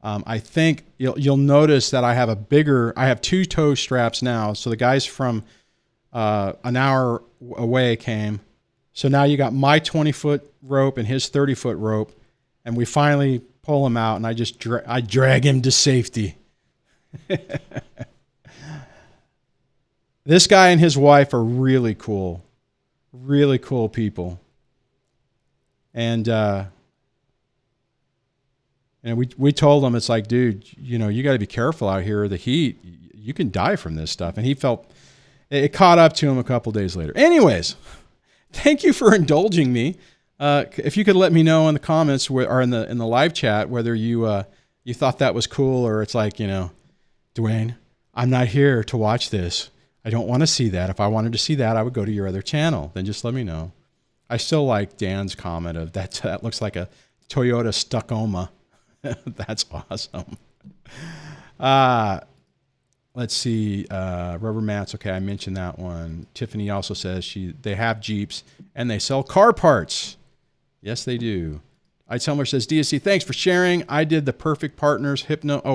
I think you'll notice that I have two tow straps now. So the guys from an hour away came. So now you got my 20-foot rope and his 30-foot rope, and we finally pull him out, and I drag him to safety. This guy and his wife are really cool people. And we told him, it's like, dude, you got to be careful out here. The heat, you can die from this stuff. And he felt it caught up to him a couple days later. Anyways, thank you for indulging me. If you could let me know in the comments or in the live chat whether you thought that was cool, or it's like, Dwayne, I'm not here to watch this. I don't want to see that. If I wanted to see that, I would go to your other channel. Then just let me know. I still like Dan's comment of that looks like a Toyota Stuckoma. That's awesome. Let's see. Rubber mats. Okay, I mentioned that one. Tiffany also says they have Jeeps and they sell car parts. Yes, they do. Itelmer says, DSC, thanks for sharing. I did the Perfect Partners hypnosis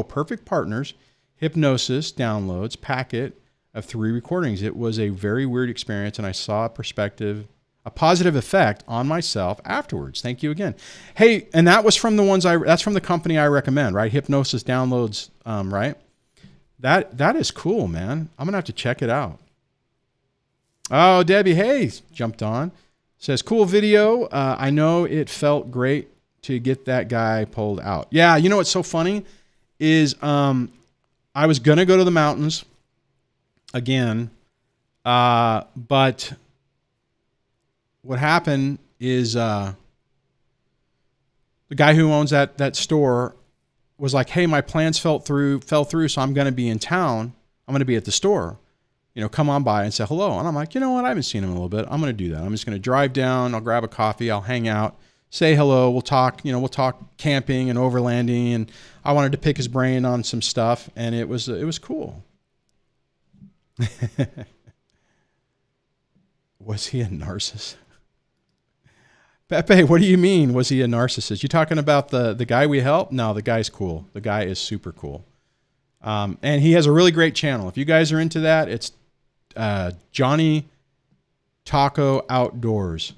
downloads packet of 3 recordings. It was a very weird experience, and I saw a positive effect on myself afterwards. Thank you again. Hey, and that was from that's from the company I recommend, right? Hypnosis downloads, right? That is cool, man. I'm gonna have to check it out. Oh, Debbie Hayes jumped on. Says, cool video. I know it felt great to get that guy pulled out. Yeah, what's so funny is I was gonna go to the mountains again, but what happened is the guy who owns that store was like, hey, my plans fell through, so I'm going to be in town. I'm going to be at the store. Come on by and say hello. And I'm like, you know what? I haven't seen him in a little bit. I'm going to do that. I'm just going to drive down. I'll grab a coffee. I'll hang out, say hello. We'll talk, we'll talk camping and overlanding. And I wanted to pick his brain on some stuff, and it was cool. Was he a narcissist? Pepe, what do you mean? Was he a narcissist? You talking about the guy we helped? No, the guy's cool. The guy is super cool. And he has a really great channel. If you guys are into that, it's Johnny Taco Outdoors.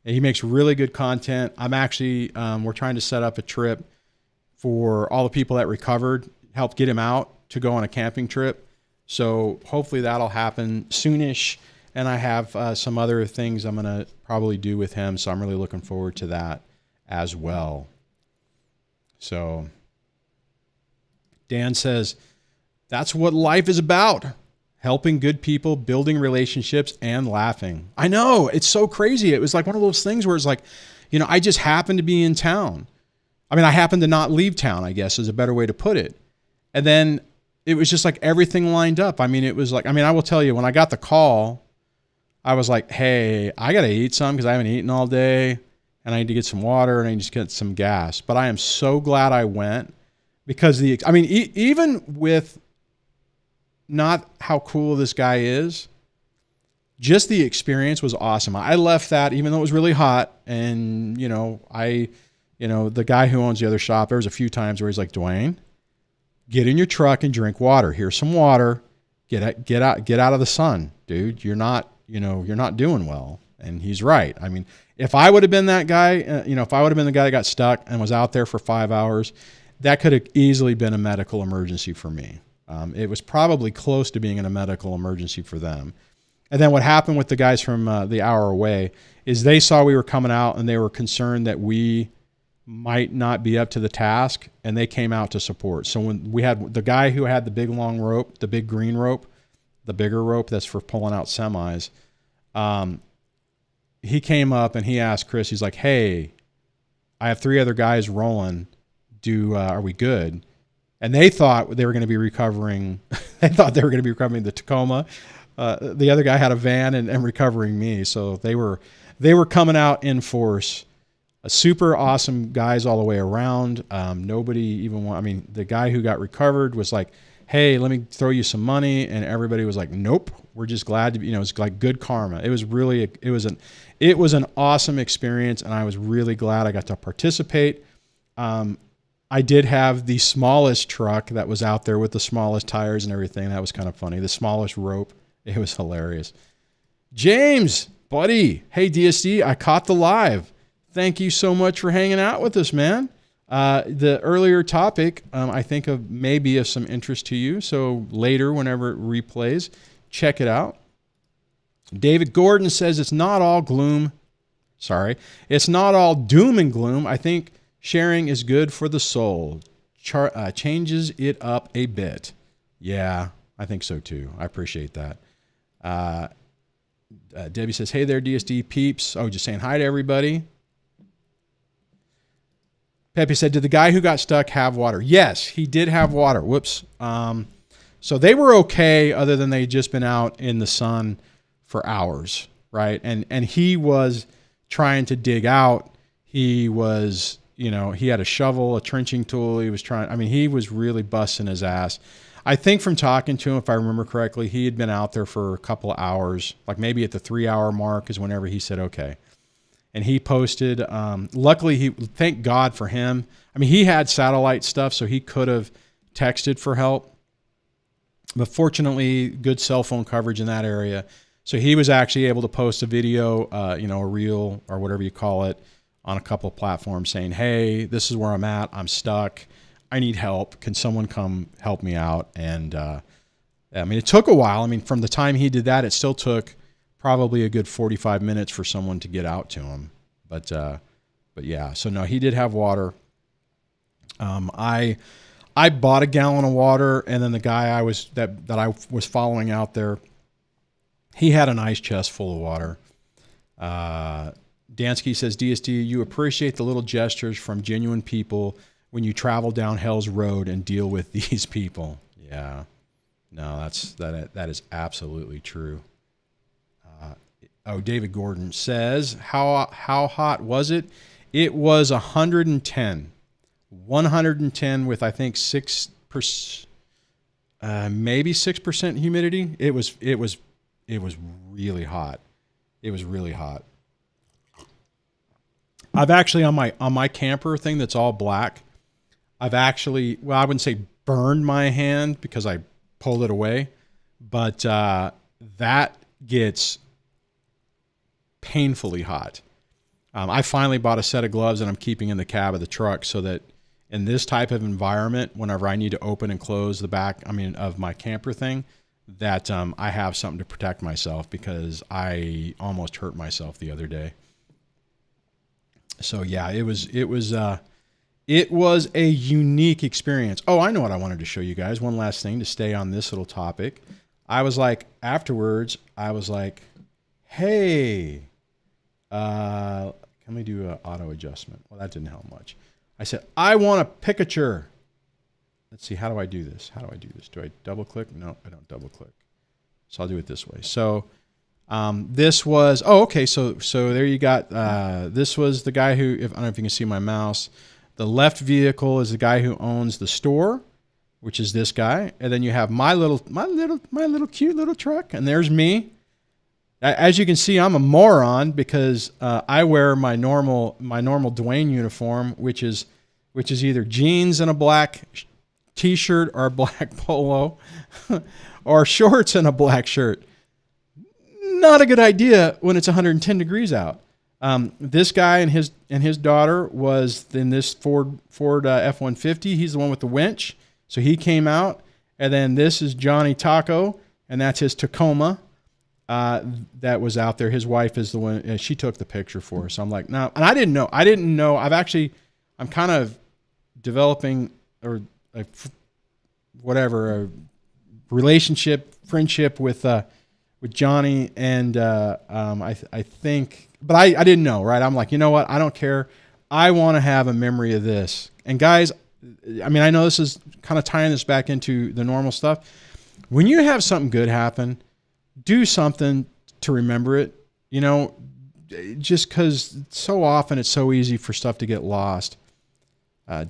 And he makes really good content. I'm actually, we're trying to set up a trip for all the people that recovered, help get him out to go on a camping trip. So hopefully that'll happen soonish. And I have some other things I'm going to probably do with him. So I'm really looking forward to that as well. So Dan says, that's what life is about. Helping good people, building relationships, and laughing. I know, it's so crazy. It was like one of those things where it's like, I just happened to be in town. I mean, I happened to not leave town, I guess is a better way to put it. And then it was just like everything lined up. I mean, it was like, I will tell you, when I got the call, I was like, hey, I got to eat some because I haven't eaten all day, and I need to get some water, and I need to get some gas. But I am so glad I went because even with not how cool this guy is, just the experience was awesome. I left that, even though it was really hot, and, the guy who owns the other shop, there was a few times where he's like, Dwayne, get in your truck and drink water. Here's some water. Get out of the sun, dude. You're not doing well. And he's right. I mean, if I would have been that guy, if I would have been the guy that got stuck and was out there for 5 hours, that could have easily been a medical emergency for me. It was probably close to being in a medical emergency for them. And then what happened with the guys from the hour away is they saw we were coming out and they were concerned that we might not be up to the task, and they came out to support. So when we had the guy who had the big long rope, the big green rope, the bigger rope that's for pulling out semis, he came up and he asked Chris, he's like, hey, I have 3 other guys rolling. Are we good? And they thought they were going to be recovering. They thought they were going to be recovering the Tacoma, The other guy had a van and recovering me. So they were coming out in force. Super awesome guys all the way around. Nobody even I mean, the guy who got recovered was like, hey, let me throw you some money. And everybody was like, nope, we're just glad to be, it's like good karma. It was an awesome experience. And I was really glad I got to participate. I did have the smallest truck that was out there with the smallest tires and everything. That was kind of funny. The smallest rope. It was hilarious. James, buddy. Hey, DSD, I caught the live. Thank you so much for hanging out with us, man. The earlier topic, I think maybe of some interest to you. So later, whenever it replays, check it out. David Gordon says it's not all gloom. Sorry. It's not all doom and gloom. I think sharing is good for the soul. Changes it up a bit. Yeah, I think so too. I appreciate that. Debbie says, hey there, DSD peeps. Oh, just saying hi to everybody. Pepe said, did the guy who got stuck have water? Yes, he did have water. Whoops. So they were okay other than they'd just been out in the sun for hours, right? And he was trying to dig out. He was, he had a shovel, a trenching tool. He was really busting his ass. I think from talking to him, if I remember correctly, he had been out there for a couple of hours, like maybe at the 3-hour mark is whenever he said, okay. And he posted, luckily, thank God for him. I mean, he had satellite stuff, so he could have texted for help. But fortunately, good cell phone coverage in that area. So he was actually able to post a video, a reel or whatever you call it, on a couple of platforms saying, hey, this is where I'm at. I'm stuck. I need help. Can someone come help me out? And it took a while. I mean, from the time he did that, it still took probably a good 45 minutes for someone to get out to him. But yeah, so no, he did have water. I bought a gallon of water, and then the guy I was following out there, he had an ice chest full of water. Dansky says, DSD, you appreciate the little gestures from genuine people when you travel down Hell's Road and deal with these people. Yeah, no, that is absolutely true. David Gordon says, how hot was it? It was 110. 110 with, I think, 6%, maybe 6% humidity. It was really hot. It was really hot. I've actually, on my camper thing that's all black, I've actually, well, I wouldn't say burned my hand because I pulled it away, but that gets painfully hot. I finally bought a set of gloves that I'm keeping in the cab of the truck so that in this type of environment, whenever I need to open and close the back, of my camper thing, that I have something to protect myself because I almost hurt myself the other day. So yeah, it was a unique experience. Oh, I know what I wanted to show you guys. One last thing to stay on this little topic. Afterwards, I was like, hey, can we do an auto adjustment? Well, that didn't help much. I said, I want a picture. Let's see, how do I do this? Do I double click? No, I don't double click. So I'll do it this way. So this was, okay. So there you got, this was the guy who, I don't know if you can see my mouse, the left vehicle is the guy who owns the store, which is this guy. And then you have my little cute little truck. And there's me. As you can see, I'm a moron because I wear my normal Dwayne uniform, which is either jeans and a black t-shirt or a black polo, or shorts and a black shirt. Not a good idea when it's 110 degrees out. This guy and his daughter was in this Ford F-150. He's the one with the winch, so he came out. And then this is Johnny Taco, and that's his Tacoma. That was out there. His wife is the one, and she took the picture for us. So I'm like, no, and I didn't know. I'm kind of developing a friendship with Johnny. And, I think, but I didn't know, right? I'm like, you know what? I don't care. I want to have a memory of this. And guys, I know this is kind of tying this back into the normal stuff. When you have something good happen, do something to remember it, you know, just because so often it's so easy for stuff to get lost.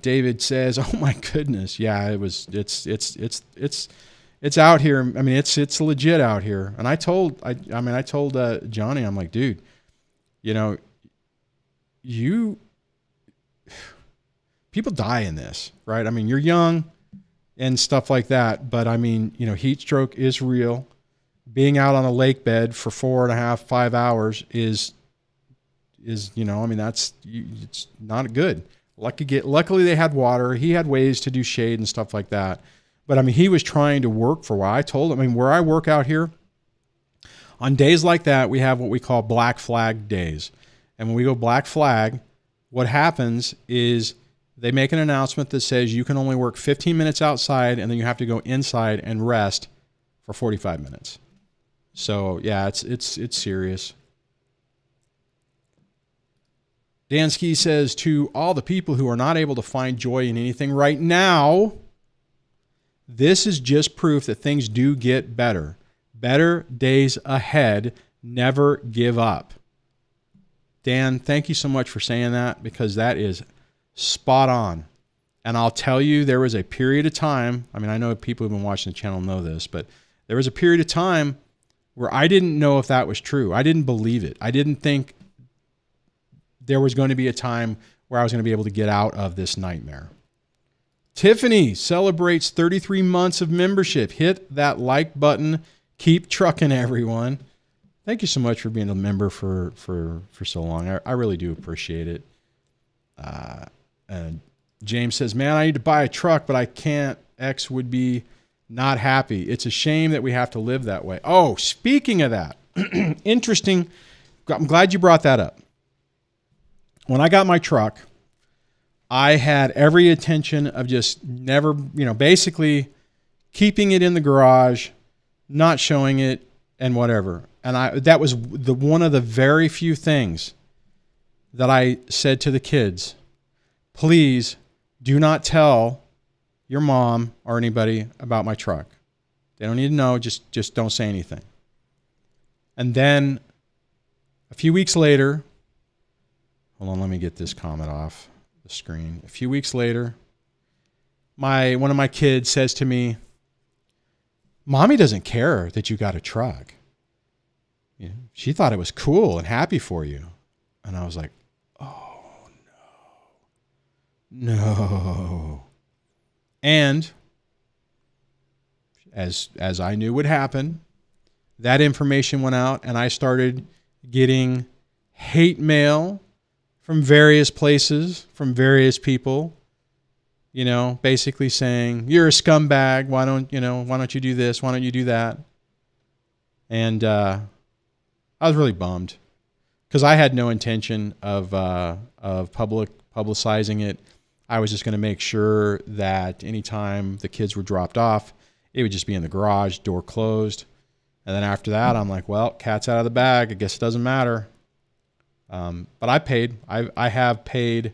David says, "Oh my goodness, yeah, it's out here. I mean, it's legit out here." And I told Johnny, I'm like, dude, you know, people die in this, right? I mean, you're young and stuff like that, but I mean, you know, heat stroke is real. Being out on a lake bed for 4.5, 5 hours is, you know, I mean, it's not good. Luckily they had water. He had ways to do shade and stuff like that. But I mean, he was trying to work for a while. I told him, I mean, where I work out here, on days like that, we have what we call black flag days. And when we go black flag, what happens is they make an announcement that says you can only work 15 minutes outside and then you have to go inside and rest for 45 minutes. So yeah, it's serious. Dansky says, to all the people who are not able to find joy in anything right now, this is just proof that things do get better. Better days ahead. Never give up. Dan, thank you so much for saying that, because that is spot on. And I'll tell you, there was a period of time, I mean, I know people who've been watching the channel know this, but there was a period of time where I didn't know if that was true. I didn't believe it. I didn't think there was going to be a time where I was going to be able to get out of this nightmare. Tiffany celebrates 33 months of membership. Hit that like button. Keep trucking, everyone. Thank you so much for being a member for so long. I really do appreciate it. And James says, man, I need to buy a truck, but I can't. X would be not happy. It's a shame that we have to live that way. Oh, speaking of that, interesting. I'm glad you brought that up. When I got my truck, I had every intention of just never, you know, basically keeping it in the garage, not showing it, and whatever. And that was one of the very few things that I said to the kids, please do not tell your mom or anybody about my truck. They don't need to know, just don't say anything. And then a few weeks later, hold on, let me get this comment off the screen. A few weeks later, one of my kids says to me, Mommy doesn't care that you got a truck. You know, she thought it was cool and happy for you. And I was like, oh, no. And as I knew would happen, that information went out and I started getting hate mail from various places, from various people, you know, basically saying, you're a scumbag. Why don't you do this? Why don't you do that? And I was really bummed because I had no intention of publicizing it. I was just going to make sure that anytime the kids were dropped off, it would just be in the garage, door closed. And then after that, I'm like, well, cat's out of the bag. I guess it doesn't matter. But I paid. I have paid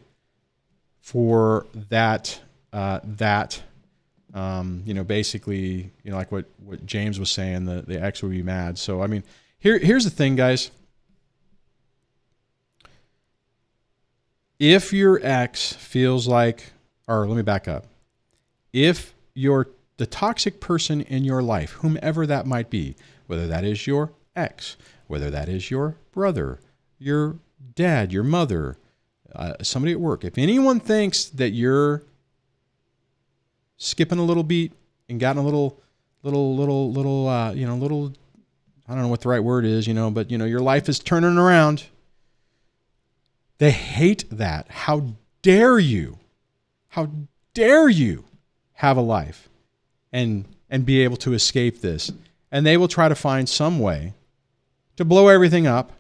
for that. Basically, like what James was saying, the ex would be mad. So I mean, here's the thing, guys. If your ex feels like, or let me back up. If the toxic person in your life, whomever that might be, whether that is your ex, whether that is your brother, your dad, your mother, somebody at work, if anyone thinks that you're skipping a little beat and gotten a little, I don't know what the right word is, but your life is turning around. They hate that. How dare you? How dare you have a life and be able to escape this? And they will try to find some way to blow everything up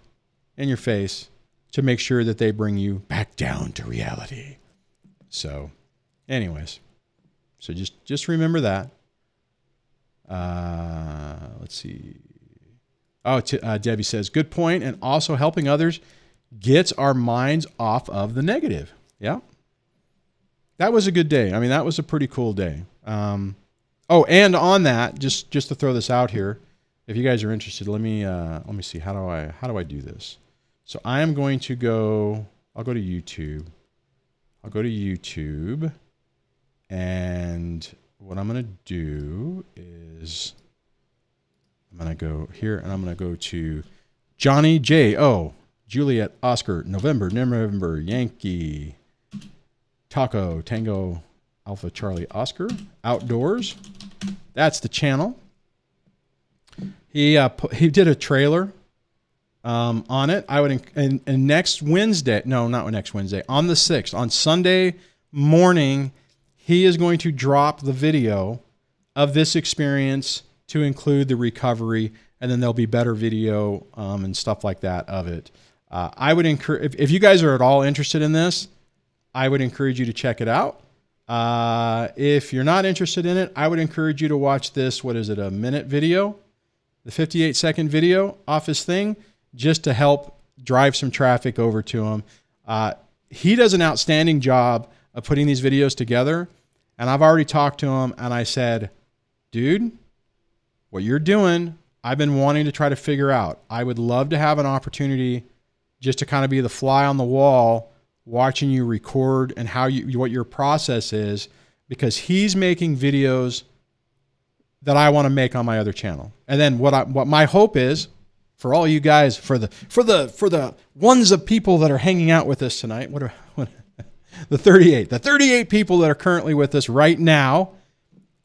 in your face to make sure that they bring you back down to reality. So, anyways, so just remember that. Let's see. Oh, Debbie says, good point. And also helping others gets our minds off of the negative. Yeah. That was a good day. I mean, that was a pretty cool day. And on that, just to throw this out here, if you guys are interested, let me see. How do I do this? So I am going to go, I'll go to YouTube. I'll go to YouTube, and what I'm going to do is I'm going to go here, and I'm going to go to Johnny J. O. Juliet, Oscar, November, Yankee, Taco, Tango, Alpha, Charlie, Oscar, Outdoors. That's the channel. He did a trailer on it. I would, and next Wednesday, no, not next Wednesday, on the 6th, on Sunday morning, he is going to drop the video of this experience to include the recovery, and then there'll be better video and stuff like that of it. I would encourage, if you guys are at all interested in this, I would encourage you to check it out. If you're not interested in it, I would encourage you to watch this, what is it, a minute video? The 58-second video off his thing, just to help drive some traffic over to him. He does an outstanding job of putting these videos together, and I've already talked to him, and I said, dude, what you're doing, I've been wanting to try to figure out. I would love to have an opportunity just to kind of be the fly on the wall, watching you record and what your process is, because he's making videos that I want to make on my other channel. And then what my hope is for all you guys, for the ones of people that are hanging out with us tonight, the 38 people that are currently with us right now,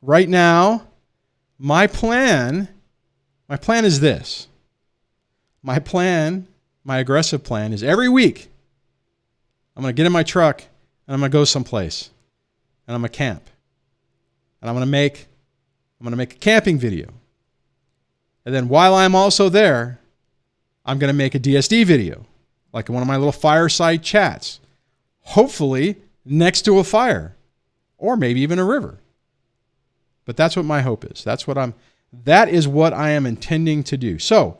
my plan is this. My aggressive plan is every week, I'm going to get in my truck and I'm going to go someplace and I'm going to camp and I'm going to make a camping video. And then while I'm also there, I'm going to make a DSD video, like one of my little fireside chats, hopefully next to a fire or maybe even a river. But that's what my hope is. That is what I am intending to do. So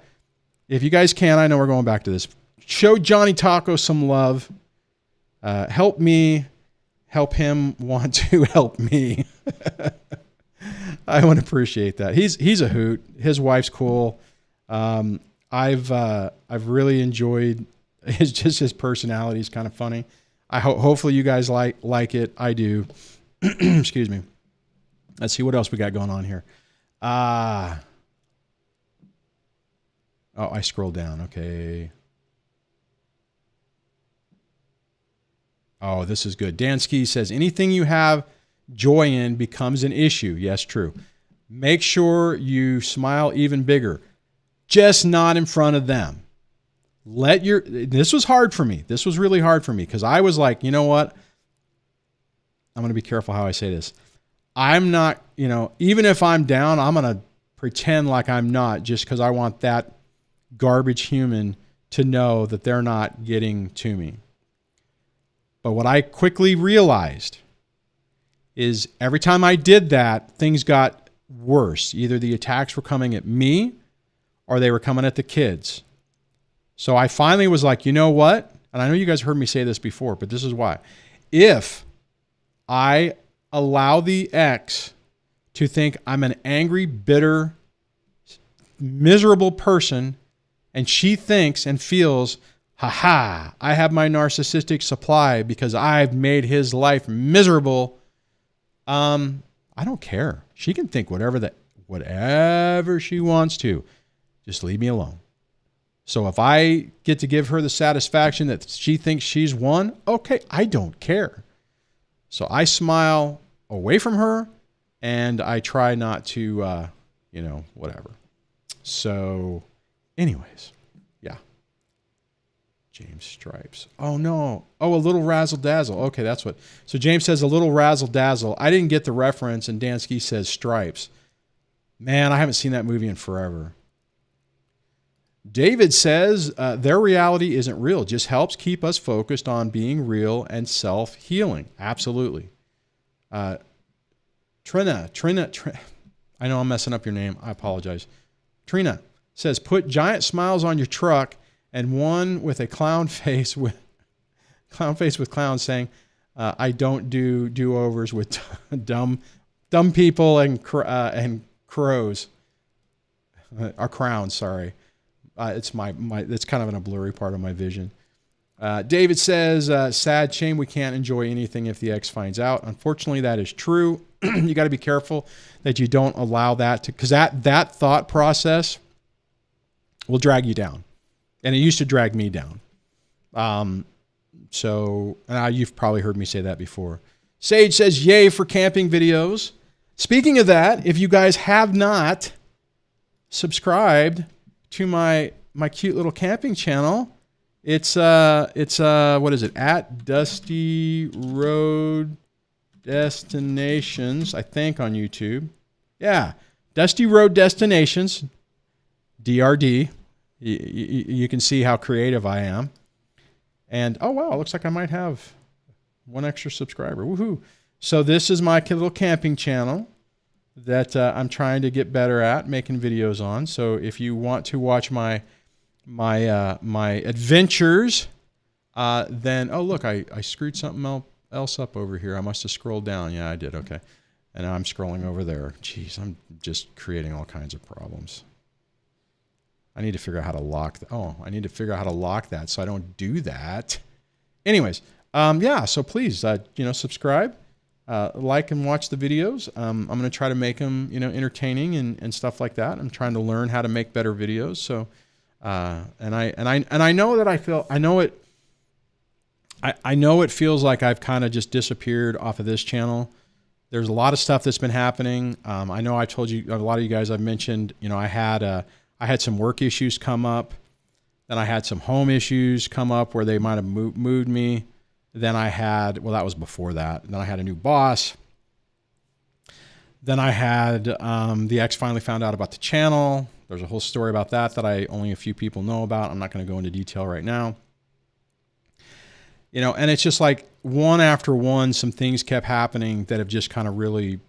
if you guys can, I know we're going back to this, show Johnny Taco some love. Help me help him want to help me. I would appreciate that. He's a hoot. His wife's cool. I've really enjoyed his personality is kind of funny. Hopefully you guys like it. I do. Excuse me. Let's see what else we got going on here. Oh, I scrolled down. Okay. Oh, this is good. Dan Ski says, anything you have joy in becomes an issue. Yes, true. Make sure you smile even bigger, just not in front of them. This was hard for me. This was really hard for me because I was like, you know what? I'm going to be careful how I say this. I'm not, even if I'm down, I'm going to pretend like I'm not just because I want that garbage human to know that they're not getting to me. But what I quickly realized is every time I did that, things got worse. Either the attacks were coming at me or they were coming at the kids. So I finally was like, you know what? And I know you guys heard me say this before, but this is why. If I allow the ex to think I'm an angry, bitter, miserable person, and she thinks and feels, ha, I have my narcissistic supply because I've made his life miserable. I don't care. She can think whatever she wants to. Just leave me alone. So if I get to give her the satisfaction that she thinks she's won, okay, I don't care. So I smile away from her and I try not to, whatever. So anyways, yeah. James Stripes. Oh, no. Oh, a little razzle dazzle. Okay, that's what. So James says a little razzle dazzle. I didn't get the reference, and Dansky says Stripes. Man, I haven't seen that movie in forever. David says their reality isn't real. Just helps keep us focused on being real and self-healing. Absolutely. Trina. I know I'm messing up your name. I apologize. Trina says, put giant smiles on your truck and one with a clown face with clown saying, I don't do do-overs with dumb people and crows. Our crown, sorry. It's it's kind of in a blurry part of my vision. David says, sad shame we can't enjoy anything if the ex finds out. Unfortunately, that is true. You got to be careful that you don't allow that to, because that thought process will drag you down. And it used to drag me down. So you've probably heard me say that before. Sage says, yay for camping videos. Speaking of that, if you guys have not subscribed to my cute little camping channel, it's what is it? At Dusty Road Destinations, I think, on YouTube. Yeah, Dusty Road Destinations, DRD. You can see how creative I am. And oh wow, it looks like I might have one extra subscriber. Woohoo! So this is my little camping channel that I'm trying to get better at making videos on. So if you want to watch my adventures, then oh look, I screwed something else up over here. I must have scrolled down. Yeah, I did. Okay, and now I'm scrolling over there. Jeez, I'm just creating all kinds of problems. I need to figure out how to lock. I need to figure out how to lock that so I don't do that. Anyways, yeah. So please, subscribe, like, and watch the videos. I'm going to try to make them, entertaining and stuff like that. I'm trying to learn how to make better videos. So, and I know that I know it feels like I've kind of just disappeared off of this channel. There's a lot of stuff that's been happening. I know I told you, a lot of you guys I've mentioned, I had some work issues come up. Then I had some home issues come up where they might have moved me. Then that was before that. Then I had a new boss. Then I had, the ex finally found out about the channel. There's a whole story about that only a few people know about. I'm not going to go into detail right now. And it's just like one after one, some things kept happening that have just kind of really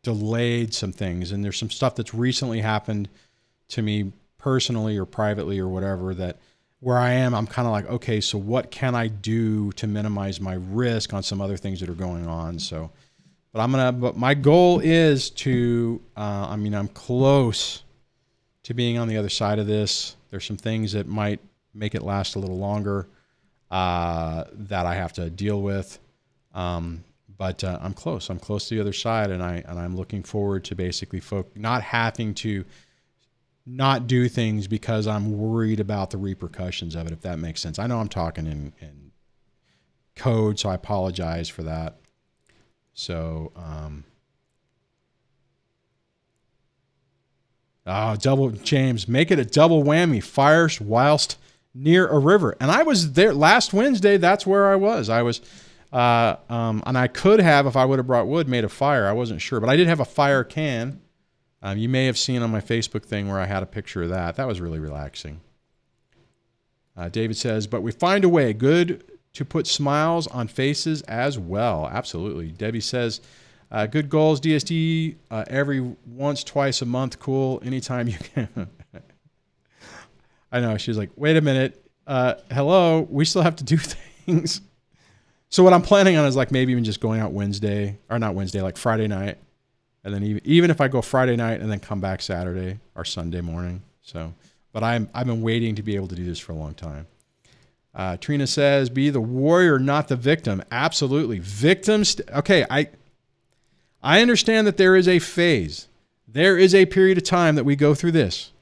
delayed some things. And there's some stuff that's recently happened to me personally or privately or whatever, that where I'm kind of like, okay, so what can I do to minimize my risk on some other things that are going on? So, but my goal is to, I'm close to being on the other side of this. There's some things that might make it last a little longer, that I have to deal with. But I'm close to the other side, and I'm looking forward to basically not having to not do things because I'm worried about the repercussions of it, if that makes sense. I know I'm talking in code, so I apologize for that. So, James, make it a double whammy. Fires whilst near a river. And I was there last Wednesday. That's where I was. And I could have, if I would have brought wood, made a fire. I wasn't sure, but I did have a fire can. You may have seen on my Facebook thing where I had a picture of that. That was really relaxing. David says, but we find a way. Good to put smiles on faces as well. Absolutely. Debbie says, good goals, DSD, every once, twice a month. Cool. Anytime you can. I know. She's like, wait a minute. Hello. We still have to do things. So what I'm planning on is like maybe even just going out like Friday night. And then even if I go Friday night and then come back Saturday or Sunday morning. So, but I've been waiting to be able to do this for a long time. Trina says, be the warrior, not the victim. Absolutely. Victims. Okay. I understand that there is a phase. There is a period of time that we go through this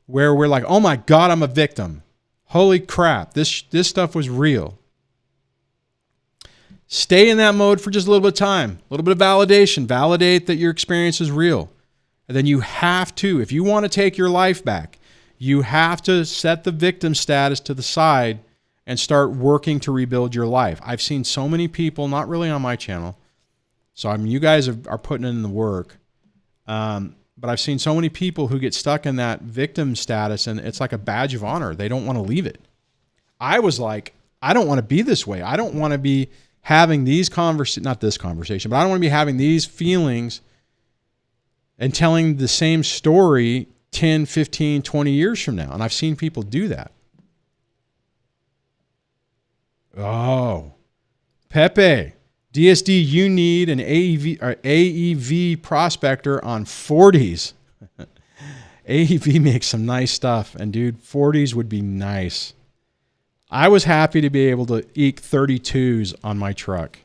where we're like, oh my God, I'm a victim. Holy crap. This stuff was real. Stay in that mode for just a little bit of time, a little bit of validation. Validate that your experience is real. And then you have to, if you want to take your life back, you have to set the victim status to the side and start working to rebuild your life. I've seen so many people, not really on my channel, so you guys are putting in the work, but I've seen so many people who get stuck in that victim status, and it's like a badge of honor. They don't want to leave it. I was like, I don't want to be this way. I don't want to be having these not this conversation, but I don't want to be having these feelings and telling the same story 10, 15, 20 years from now. And I've seen people do that. Oh, Pepe, DSD, you need an AEV prospector on 40s. AEV makes some nice stuff. And dude, 40s would be nice. I was happy to be able to eke 32s on my truck.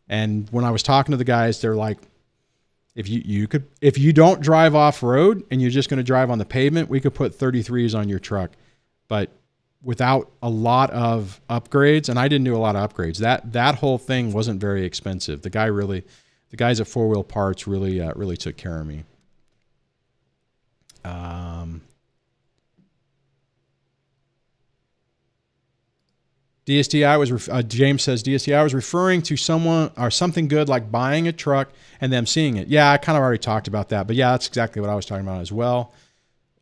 And when I was talking to the guys, they're like, if you don't drive off road and you're just going to drive on the pavement, we could put 33s on your truck. But without a lot of upgrades, and I didn't do a lot of upgrades, that whole thing wasn't very expensive. The guys at 4 Wheel Parts really took care of me. James says, DSDI was referring to someone or something good like buying a truck and them seeing it. Yeah, I kind of already talked about that, but yeah, that's exactly what I was talking about as well.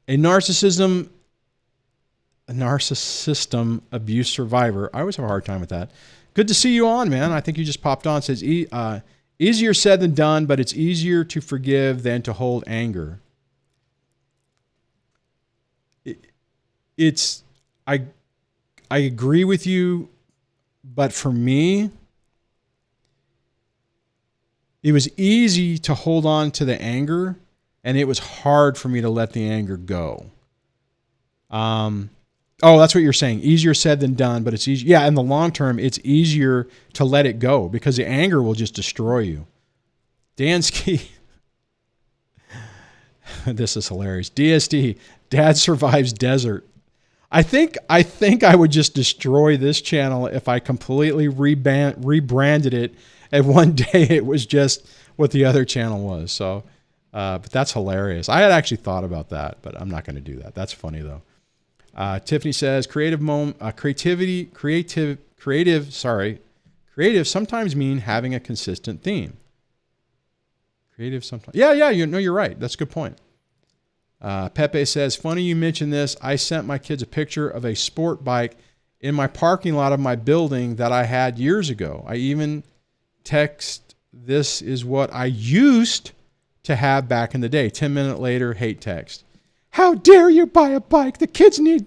A narcissism abuse survivor. I always have a hard time with that. Good to see you on, man. I think you just popped on. It says, easier said than done, but it's easier to forgive than to hold anger. I agree with you, but for me, it was easy to hold on to the anger, and it was hard for me to let the anger go. Oh, that's what you're saying. Easier said than done, but it's easy. Yeah, in the long term, it's easier to let it go because the anger will just destroy you. Dansky, this is hilarious. DSD, Dad survives desert. I think I would just destroy this channel if I completely rebranded it, and one day it was just what the other channel was. So, but that's hilarious. I had actually thought about that, but I'm not going to do that. That's funny though. Tiffany says, creative sometimes mean having a consistent theme. Creative sometimes. Yeah. You're right. That's a good point. Pepe says, funny you mentioned this. I sent my kids a picture of a sport bike in my parking lot of my building that I had years ago. I even text, this is what I used to have back in the day. 10 minutes later, hate text. How dare you buy a bike? The kids need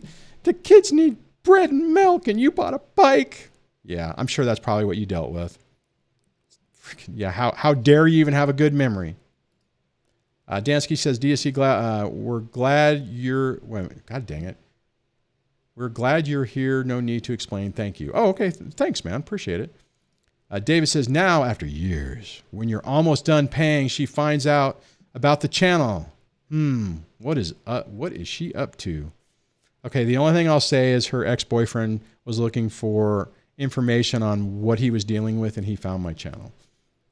bread and milk and you bought a bike. Yeah, I'm sure that's probably what you dealt with. Yeah, how dare you even have a good memory? Dansky says, DSC, we're glad you're, God dang it. We're glad you're here. No need to explain. Thank you. Oh, okay. Thanks, man. Appreciate it. David says, now, after years, when you're almost done paying, she finds out about the channel. What is she up to? Okay, the only thing I'll say is her ex-boyfriend was looking for information on what he was dealing with, and he found my channel.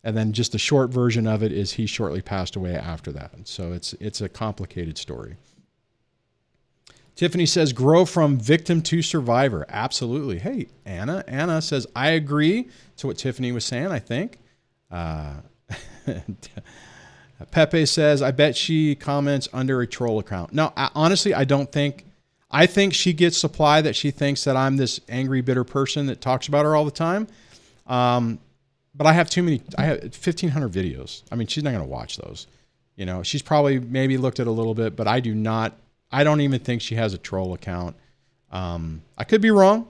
And then just the short version of it is he shortly passed away after that. So it's a complicated story. Tiffany says, grow from victim to survivor. Absolutely. Hey, Anna. Anna says, I agree to what Tiffany was saying, I think. Pepe says, I bet she comments under a troll account. No, honestly, I don't think. I think she gets supply that she thinks that I'm this angry, bitter person that talks about her all the time. But I have too many. I have 1,500 videos. I mean, she's not going to watch those. You know, she's probably maybe looked at a little bit, but I do not. I don't even think she has a troll account. I could be wrong.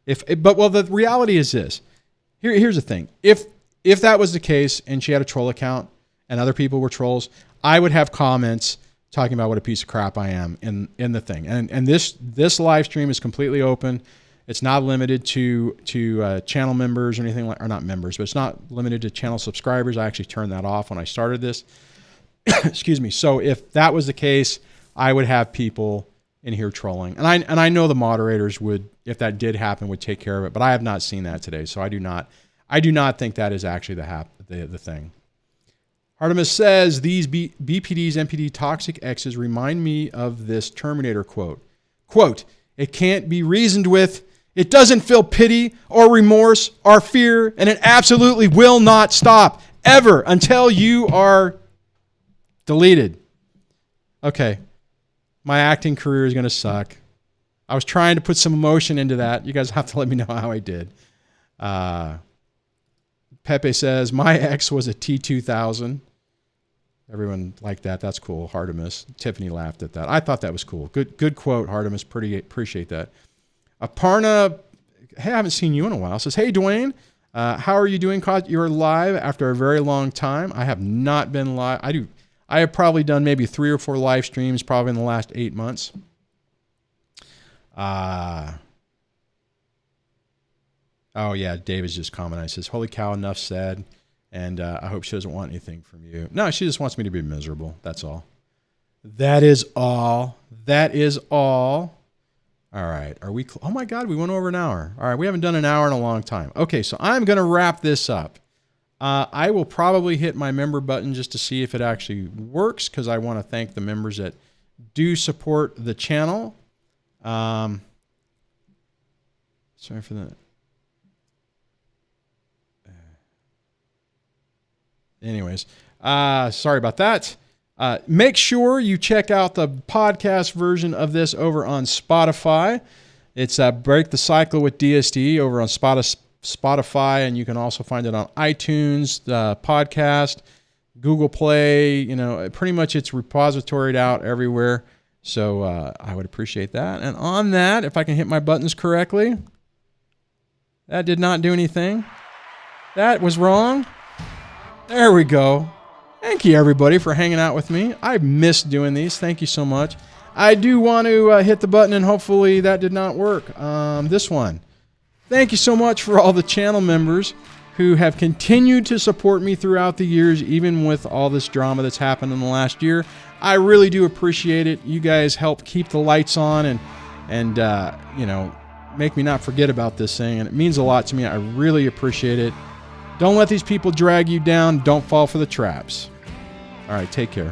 But the reality is this. Here's the thing. If that was the case and she had a troll account and other people were trolls, I would have comments talking about what a piece of crap I am in the thing. And this live stream is completely open. It's not limited to channel members or anything like, or not members, but it's not limited to channel subscribers. I actually turned that off when I started this. Excuse me. So if that was the case, I would have people in here trolling, and I know the moderators would, if that did happen, would take care of it. But I have not seen that today, so I do not think that is actually the thing. Artemis says, these BPDs, MPD toxic X's remind me of this Terminator quote. Quote, it can't be reasoned with. It doesn't feel pity or remorse or fear, and it absolutely will not stop ever until you are deleted. Okay. My acting career is going to suck. I was trying to put some emotion into that. You guys have to let me know how I did. Pepe says, my ex was a T2000. Everyone liked that. That's cool. Artemis. Tiffany laughed at that. I thought that was cool. Good quote, Artemis. Appreciate that. Aparna, hey, I haven't seen you in a while. Says, hey, Dwayne, how are you doing? You're live after a very long time. I have not been live. I have probably done maybe 3 or 4 live streams probably in the last 8 months. Oh, yeah, David's just commenting. He says, holy cow, enough said. And I hope she doesn't want anything from you. No, she just wants me to be miserable. That's all. That is all. That is all. All right. Are we? Oh, my God, we went over an hour. All right, we haven't done an hour in a long time. Okay, so I'm going to wrap this up. I will probably hit my member button just to see if it actually works, because I want to thank the members that do support the channel. Sorry for that. Anyways, sorry about that. Make sure you check out the podcast version of this over on Spotify. It's Break the Cycle with DSD over on Spotify, and you can also find it on iTunes, the podcast, Google Play. You know, pretty much it's repositoried out everywhere. So I would appreciate that. And on that, if I can hit my buttons correctly, that did not do anything. That was wrong. There we go. Thank you, everybody, for hanging out with me. I miss doing these. Thank you so much. I do want to hit the button, and hopefully that did not work. This one. Thank you so much for all the channel members who have continued to support me throughout the years, even with all this drama that's happened in the last year. I really do appreciate it. You guys help keep the lights on and you know, make me not forget about this thing, and it means a lot to me. I really appreciate it. Don't let these people drag you down. Don't fall for the traps. All right, take care.